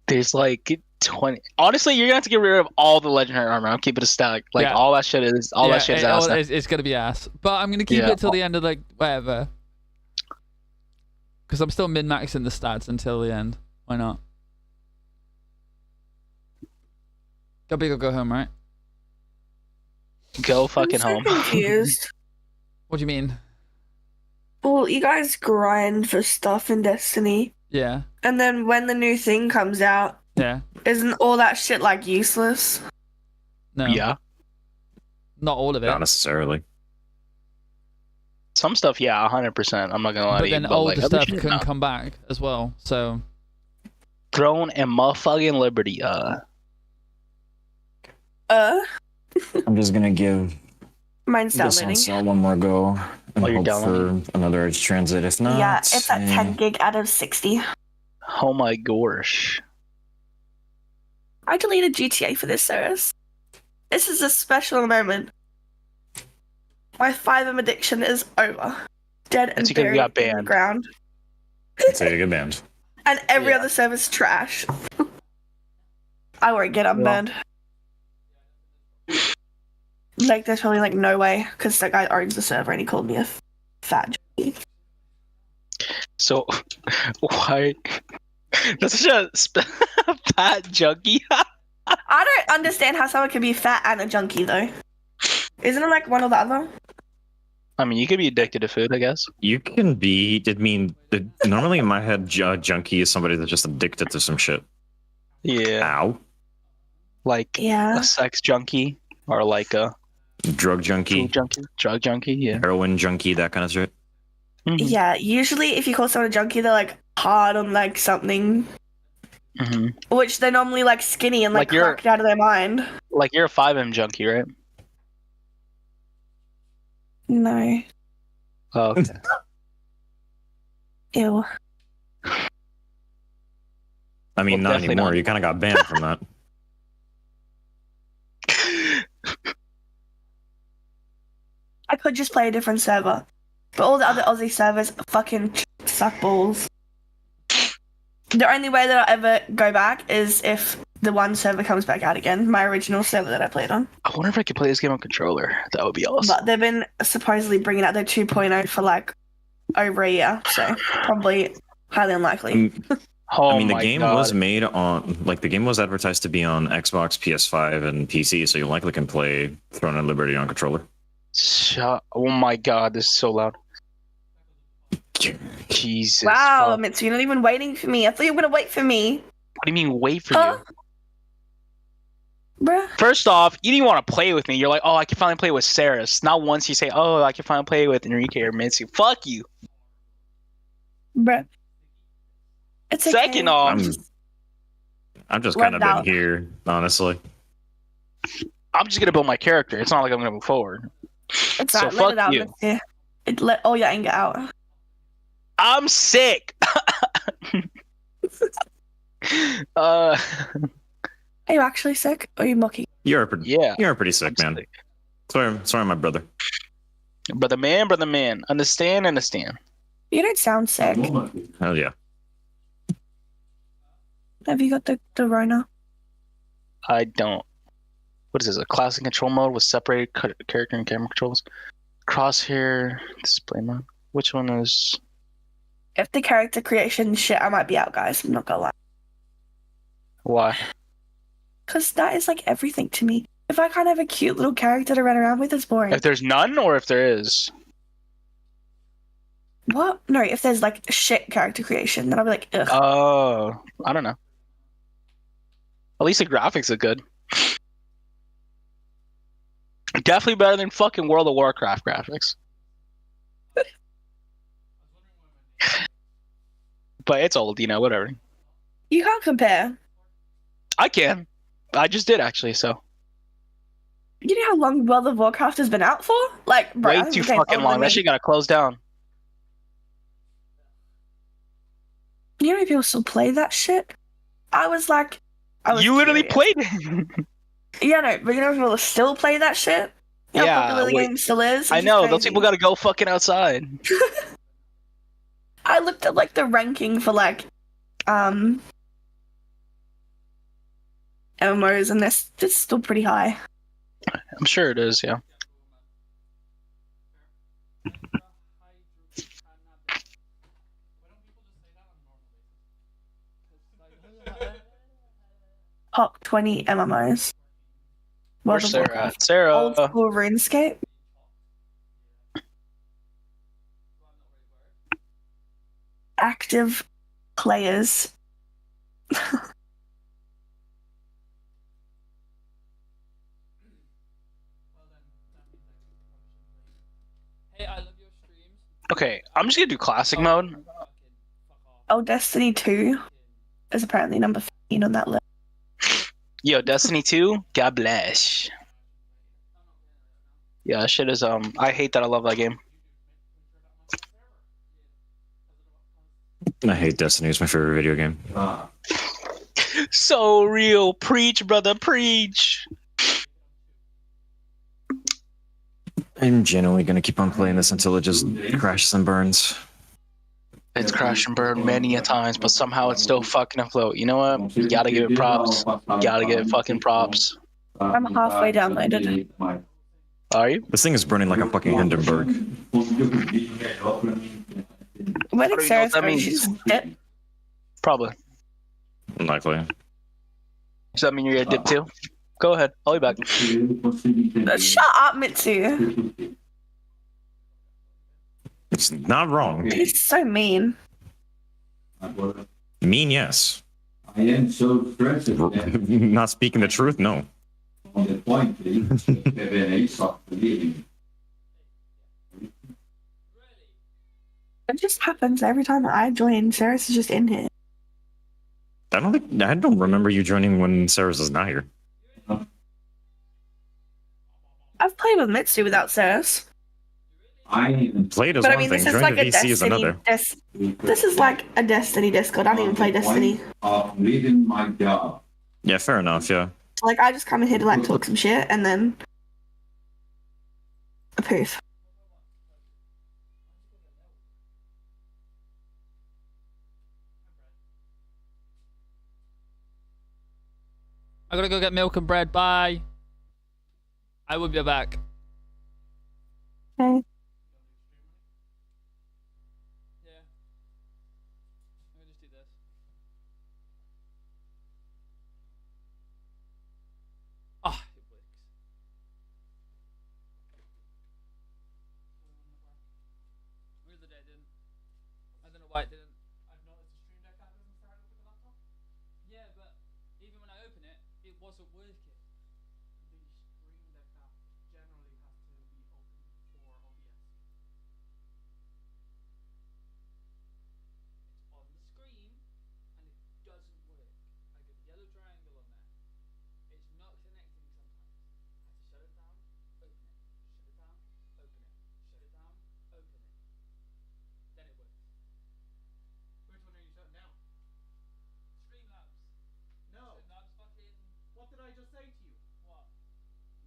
There's like 20. Honestly, you're gonna have to get rid of all the legendary armor. I'm keeping a stack. Like all that shit is that shit is ass. It's gonna be ass. But I'm gonna keep it till the end of like whatever. Because I'm still min-maxing the stats until the end. Why not? Go big or go home, right? Go fucking home. I'm so confused. What do you mean? Well, you guys grind for stuff in Destiny. Yeah. And then when the new thing comes out, isn't all that shit like useless? No. Yeah. Not all of it. Not necessarily. Some stuff, yeah, 100%. I'm not gonna lie to you. But then older stuff can come back as well. So. Throne and motherfucking Liberty. I'm just gonna give mine's this one more go and hope for another Edge transit. If not, yeah, it's at 10 gig out of 60. Oh my gosh! I deleted GTA for this, Seras. This is a special moment. My 5M addiction is over. Dead and buried in the ground. So you get banned. And every other server's trash. I won't get unbanned. Like, there's probably like no way, because that guy owns the server and he called me a fat junkie. So, why? That's such a fat junkie. I don't understand how someone can be fat and a junkie though. Isn't it like one or the other? I mean, you could be addicted to food, I guess. You can be. I mean, normally in my head, junkie is somebody that's just addicted to some shit. Yeah. Ow. Like a sex junkie or like a drug junkie. Drug junkie, yeah. Heroin junkie, that kind of shit. Mm-hmm. Yeah, usually if you call someone a junkie, they're like hard on like something. Mm-hmm. Which they're normally like skinny and like cracked out of their mind. Like you're a 5M junkie, right? No. Oh, okay. Ew. I mean, not anymore. You kind of got banned from that. I could just play a different server. But all the other Aussie servers fucking suck balls. The only way that I'll ever go back is if the one server comes back out again, my original server that I played on. I wonder if I could play this game on controller. That would be awesome. But they've been supposedly bringing out their 2.0 for like over a year, so probably highly unlikely. Oh I mean, the my game God. was made on, like, the game was advertised to be on Xbox, PS5, and PC, so you likely can play Throne of Liberty on controller. Oh my God, this is so loud. Jesus. Wow, fuck. Mitsu, you're not even waiting for me. I thought you were gonna wait for me. What do you mean wait for Huh? you? Bruh. First off, you didn't want to play with me. You're like, oh, I can finally play with Seras. Not once you say, oh, I can finally play with Enrique or Mitsu. Fuck you. Bruh. It's okay. Second off, I'm just Let kind it of out. been here, honestly. I'm just gonna build my character. It's not like I'm gonna move forward. It's So alright, fuck let it out, you. Mitsu. Let all your anger out. I'm sick. Are you actually sick? Or are you mocking? You're pretty sick, I'm man. sick. Sorry, my brother. Brother man. Understand. You don't sound sick. Hell yeah. Have you got the Rona? I don't. What is this? A classic control mode with separated character and camera controls? Crosshair, display mode. Which one is? If the character creation shit, I might be out, guys. I'm not gonna lie. Why? Because that is like everything to me. If I can't have a cute little character to run around with, it's boring. If there's none, or if there is? What? No, if there's like shit character creation, then I'll be like, ugh. Oh, I don't know. At least the graphics are good. Definitely better than fucking World of Warcraft graphics. But it's old, whatever. You can't compare. I can. I just did, actually, so. You know how long World of Warcraft has been out for? Like, bro, I Way think too the game's fucking older long. than That me. shit gotta close down. You know people still play that shit? I was You literally curious. played it. Yeah, no, but you know people still play that shit? You know how popular the game still is? I It's know, just those crazy. people gotta go fucking outside. I looked at like the ranking for like MMOs and it's still pretty high. I'm sure it is, yeah. Top 20 MMOs. World Where's of Sarah Warcraft. at? Sarah. Old school RuneScape. Active players. Hey, I love your streams. Okay, I'm just gonna do classic mode. Oh, Destiny 2 is apparently number 15 on that list. Yo, Destiny 2, God bless. Yeah, that shit is, I hate that I love that game. I hate Destiny. It's my favorite video game. So real. Preach, brother, preach. I'm genuinely gonna keep on playing this until it just crashes and burns. It's crashed and burned many a times, but somehow it's still fucking afloat. You know what? You gotta give it props. You gotta give it fucking props. I'm halfway downloaded. Are you? This thing is burning like a fucking Hindenburg. Where How did do you know Sarah what that go? means? She's dead. Probably. Likely. Does that mean you're gonna dip too? Go ahead. I'll be back. Shut up, Mitsu. It's not wrong. He's so mean. Mean, yes. I am so stressed. Not speaking the truth, no. On the point, It just happens every time I join. Seras is just in here. I don't remember you joining when Seras is not here. I've played with Mitsu without Seras. I Played is But I one mean, thing, this is joining like the a VC is Destiny. another. This is like a Destiny Discord. I don't even play Destiny. of leaving my job. Yeah, fair enough, yeah. Like, I just come in here to like talk some shit and then approve. I gotta go get milk and bread. Bye. I will be back. Okay. Yeah. Let me just do this. wasn't working. The Stream Deck app generally has to be open for OBS. It's on the screen and it doesn't work. I get the yellow triangle on there. It's not connecting sometimes. I have to shut it down, open it, shut it down, open it, shut it down, open it. Then it works. Which one are you shutting down? Streamlabs. No. Streamlabs fucking. What did I just say to you? What?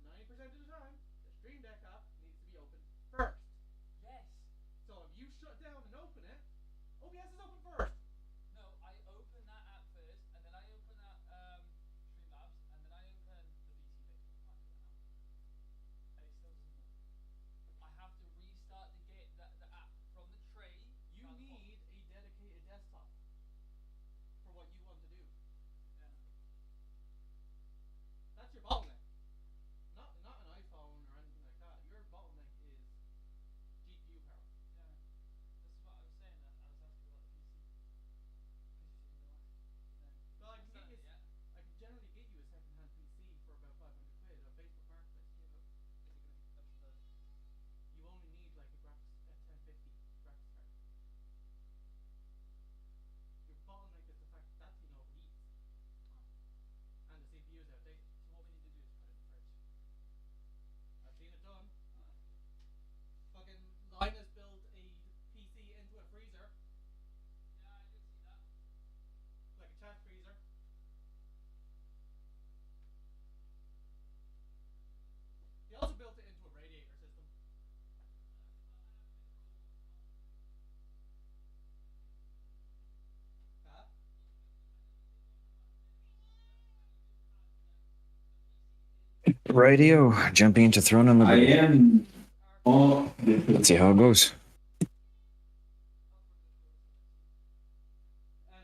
90% of the time, the Stream Deck app needs to be open first. Yes. So if you shut down and open it, OBS is open first. No, I open that app first, and then I open that Streamlabs, and then I open the PC bit. I can't do it now. And it still doesn't work. I have to restart the app from the tray. You need a dedicated desktop for what you want to do. Yeah. That's your bottleneck. Not an iPhone or anything like that. Your bottleneck is GPU power. Yeah. This is what I was saying. I was asking about the PC. Because you didn't ask. Well, I can generally get you a second-hand PC for about 500 quid on Facebook Marketplace. Yeah, but is it going to be up to the... You only need like a 1050 graphics card. Your bottleneck is the fact that thing overheats. And the CPU is outdated. So what we need to do is put it in the fridge. I've seen it done. Fucking Linus built a PC into a freezer. Yeah, I did see that. Like a chat freezer. He also built it into a radiator system. Huh? Rightio, jumping into Throne on the I am all. Let's see how it goes. And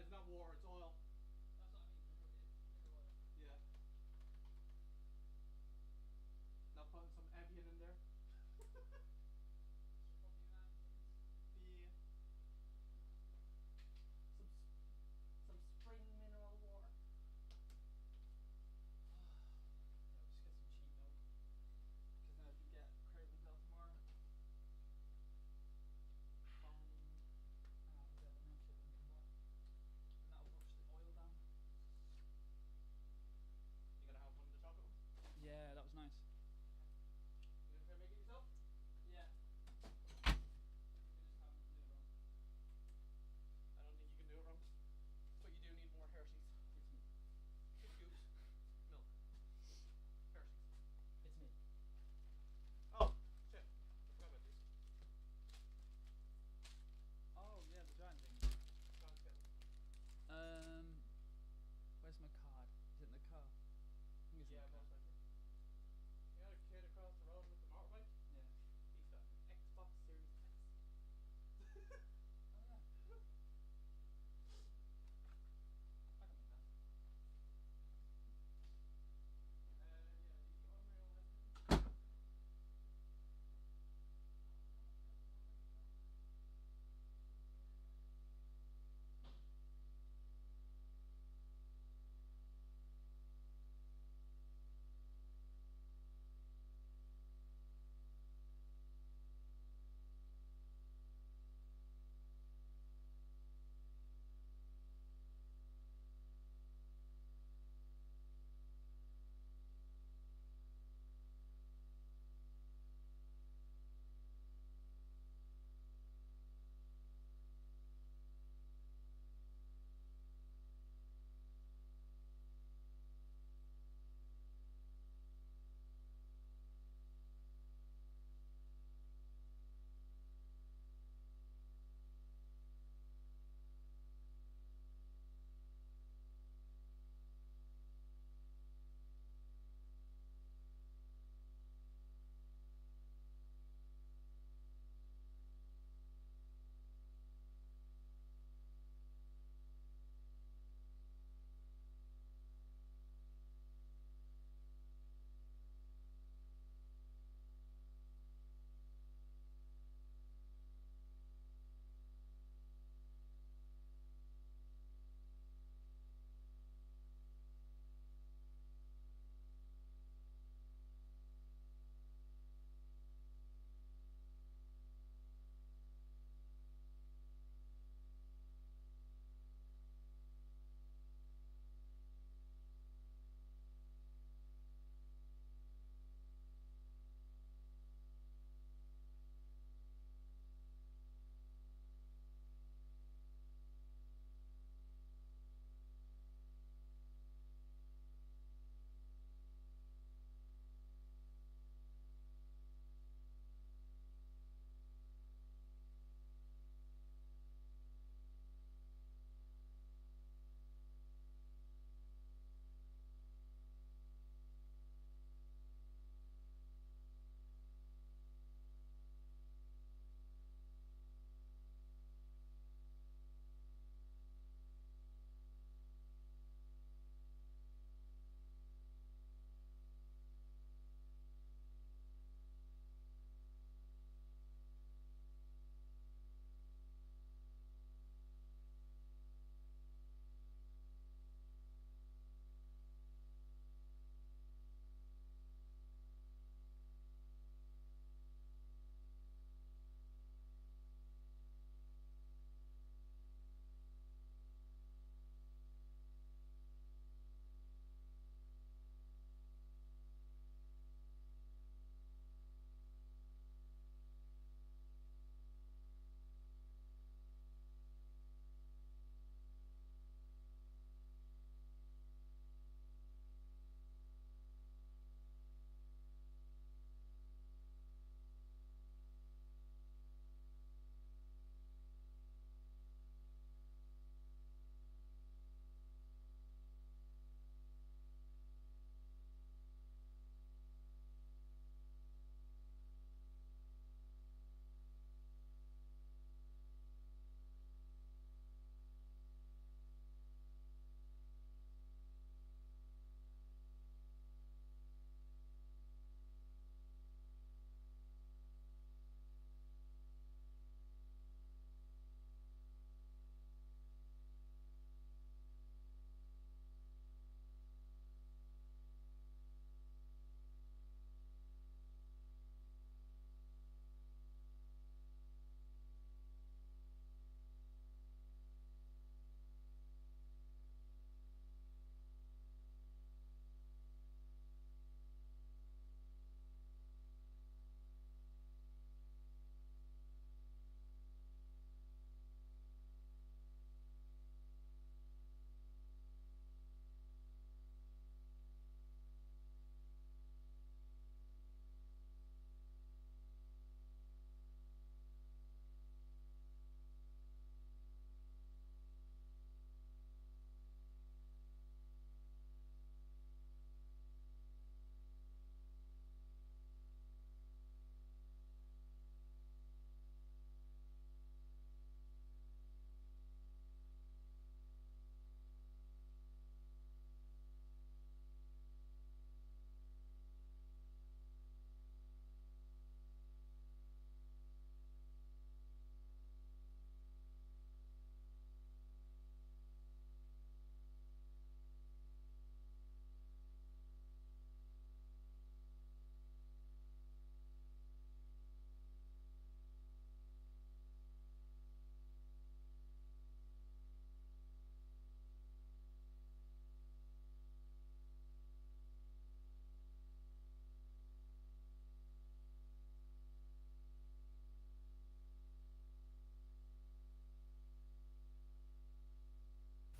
it's not war, it's oil. Yeah. Not putting some Evian in there. Yeah. Some spring mineral water. Yeah, we'll just get some cheap milk. Because now if you get cravings out tomorrow...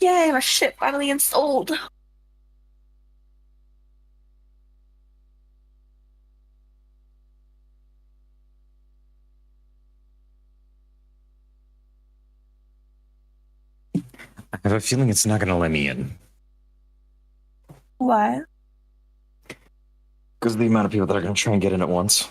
Yay, my ship finally installed. I have a feeling it's not going to let me in. Why? Because of the amount of people that are going to try and get in at once.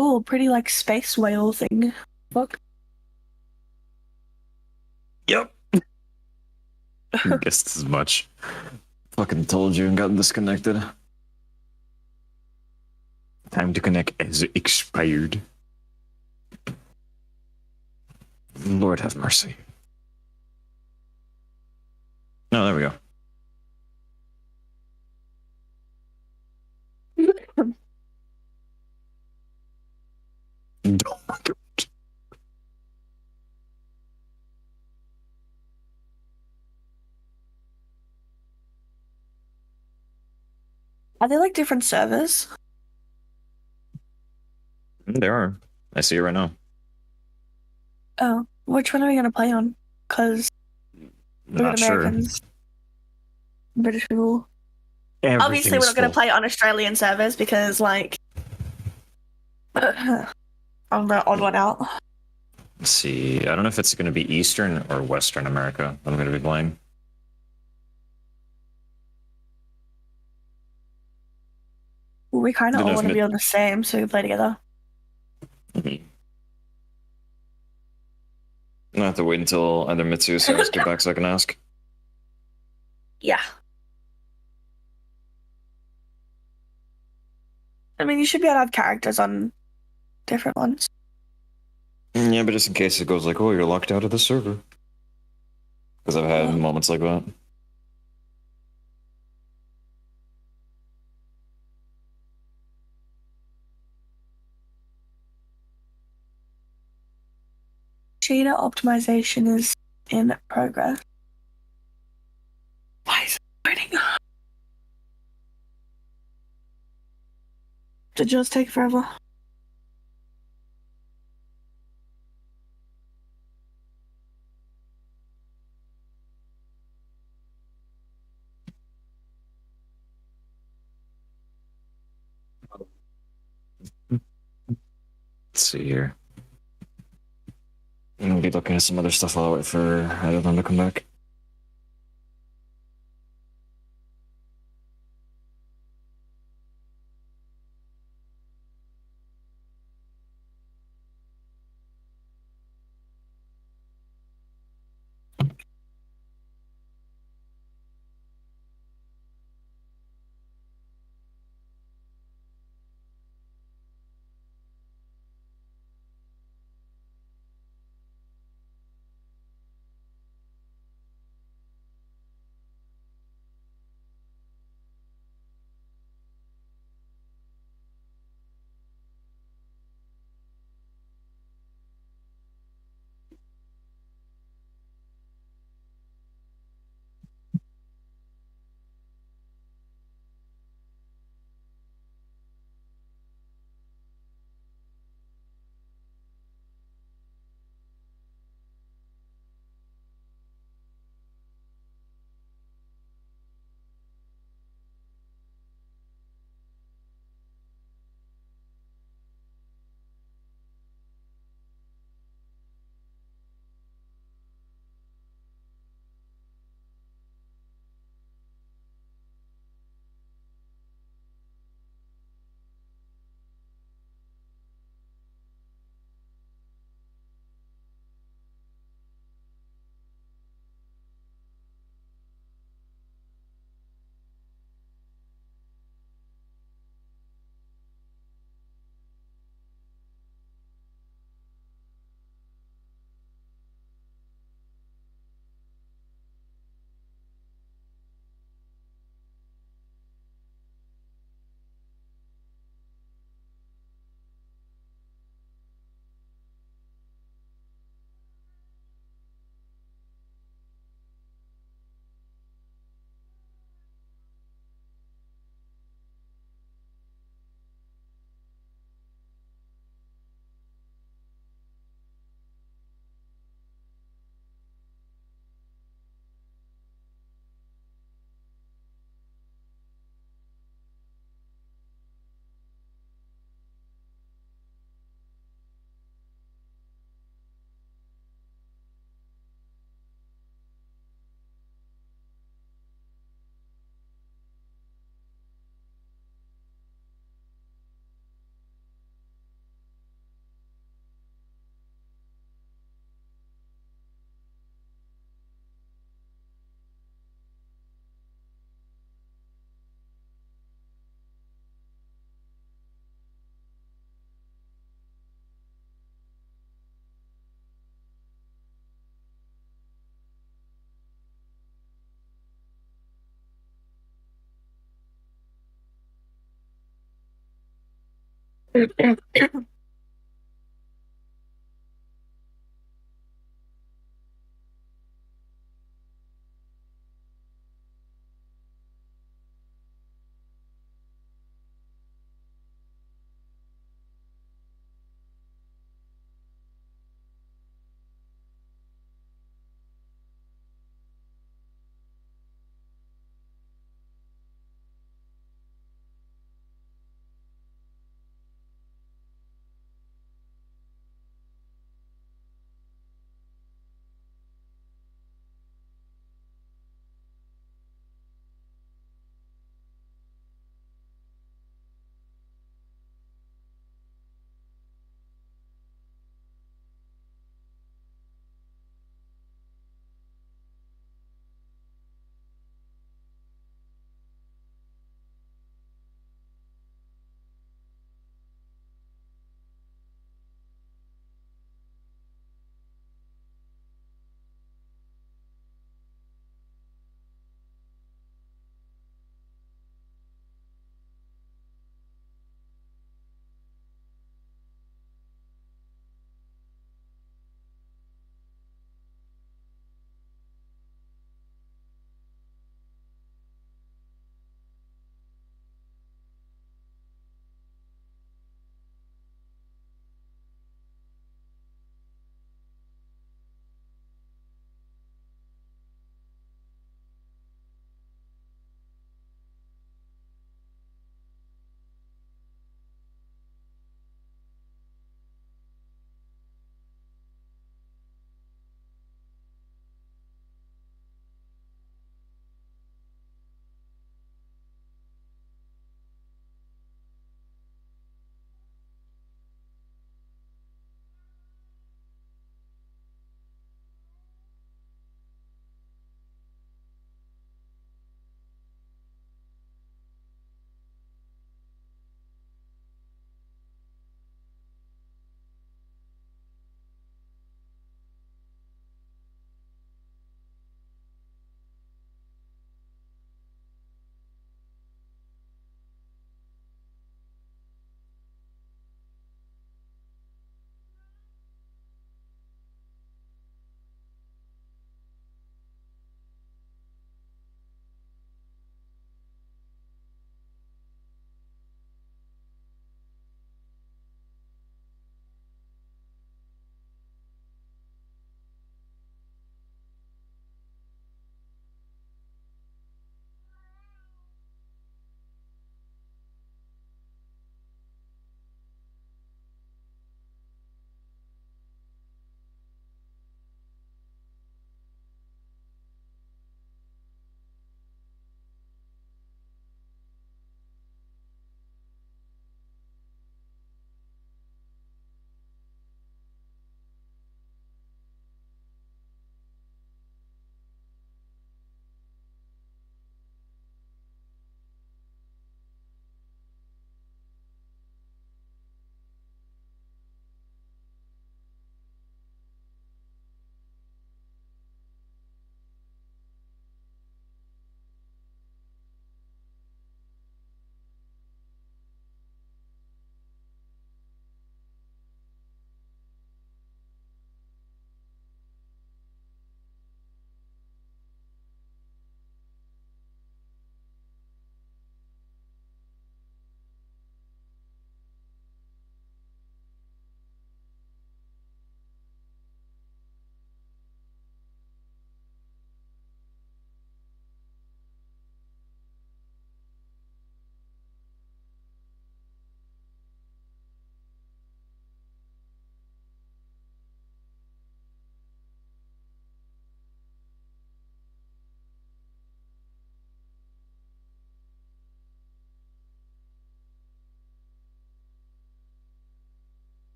Oh, pretty like space whale thing. Fuck. Yep. Guessed as much. Fucking told you and got disconnected. Time to connect has expired. Lord have mercy. No, there we go. Oh my God. Are they like different servers? There are. I see it right now. Oh, which one are we gonna play on? Cause we're Not Americans, British people. Sure. Obviously, we're not gonna play on Australian servers because like I'm the odd one out. Let's see. I don't know if it's going to be Eastern or Western America I'm going to be playing. Well, we kind of all want to be on the same, so we play together. Mm-hmm. I have to wait until either Mitsu or Seras get back so I can ask. Yeah. I mean, you should be able to have characters on different ones. Yeah, but just in case it goes like, oh, you're locked out of the server. Because I've had moments like that. Shader optimization is in progress. Why is it loading? Did yours take forever? Let's see here. I'm gonna be looking at some other stuff while I wait for either of them to come back.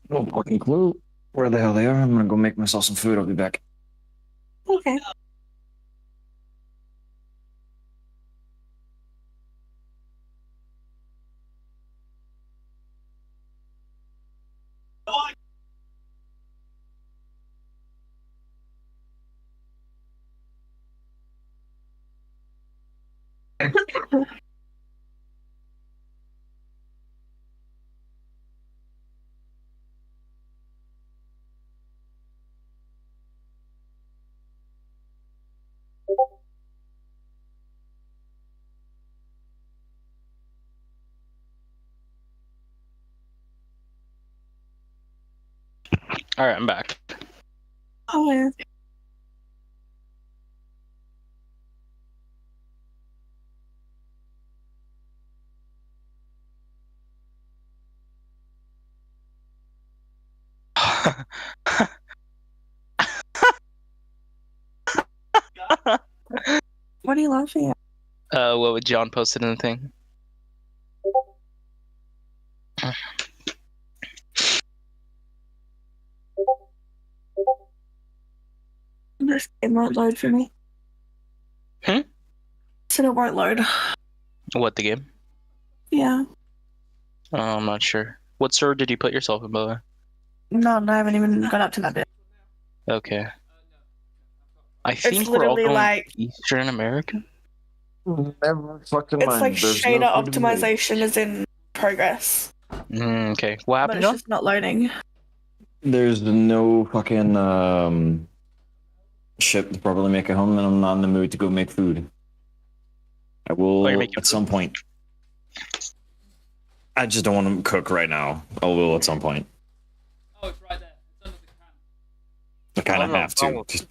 No fucking clue where the hell they are. I'm gonna go make myself some food. I'll be back. Okay. All right, I'm back. Oh, yeah. What are you laughing at? What would John posted in the thing? This game won't load for me. Hmm? So it won't load. What, the game? Yeah. I'm not sure. What server did you put yourself in, by the way? No, I haven't even got up to that bit. Okay. I think we're all literally going like Eastern America? Never fucking it's mind. like There's shader no food to be made. optimization is in progress, Okay. What but happened, it's John? just not loading. There's no fucking shit to properly make at home, and I'm not in the mood to go make food. I will you're making at some point. I just don't want to cook right now. I will at some point. Oh, it's right there. It's under I the can. kind of no, have to. no. Just,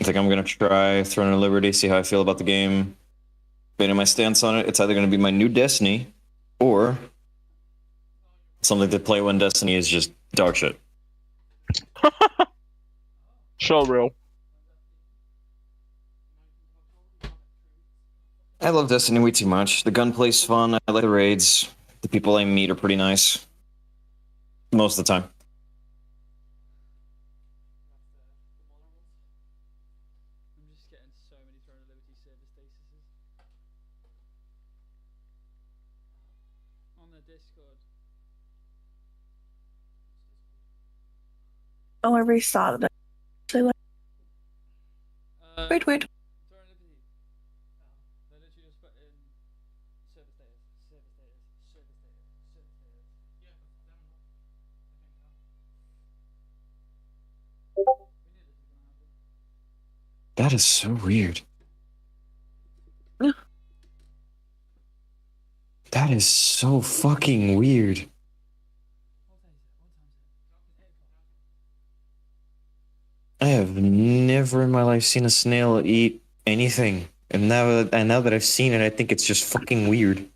I think I'm gonna try Throne of Liberty, see how I feel about the game. Based on my stance on it, it's either gonna be my new Destiny, or something to play when Destiny is just dog shit. So real. I love Destiny way too much. The gunplay's fun. I like the raids. The people I meet are pretty nice. Most of the time. I'm just getting so many Throne of Liberty server statuses on the Discord. Oh, I restarted it. So like, wait. Throne of Liberty. They literally just put in server status, server status, server status, server status. Yeah, but I don't know. We knew this was gonna happen. That is so weird. That is so fucking weird. I have never in my life seen a snail eat anything. And now that I've seen it, I think it's just fucking weird.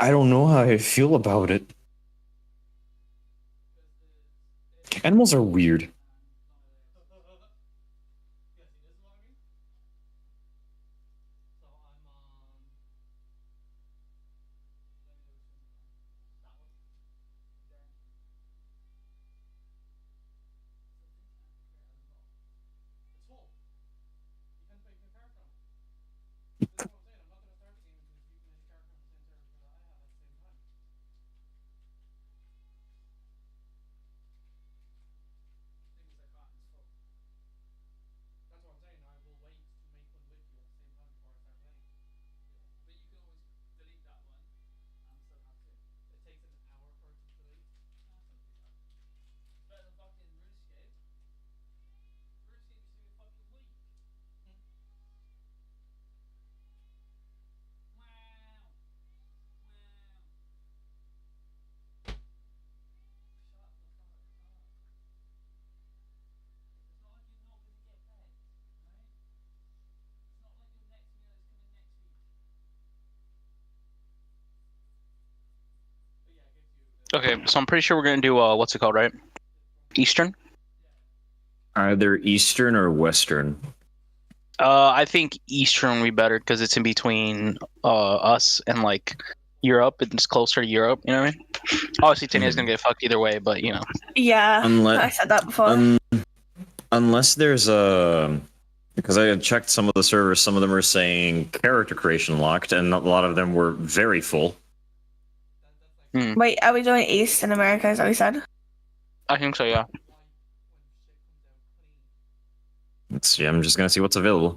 I don't know how I feel about it. Animals are weird. Okay, so I'm pretty sure we're gonna do what's it called, right? Eastern? Either Eastern or Western. I think Eastern would be better because it's in between us and like Europe. It's closer to Europe. You know what I mean? Obviously, Tania's gonna get fucked either way, but you know. Yeah, I said that before. Unless there's a, because I had checked some of the servers, some of them are saying character creation locked, and a lot of them were very full. Wait, are we doing East in America? Is that what we said? I think so. Yeah. Let's see. I'm just gonna see what's available.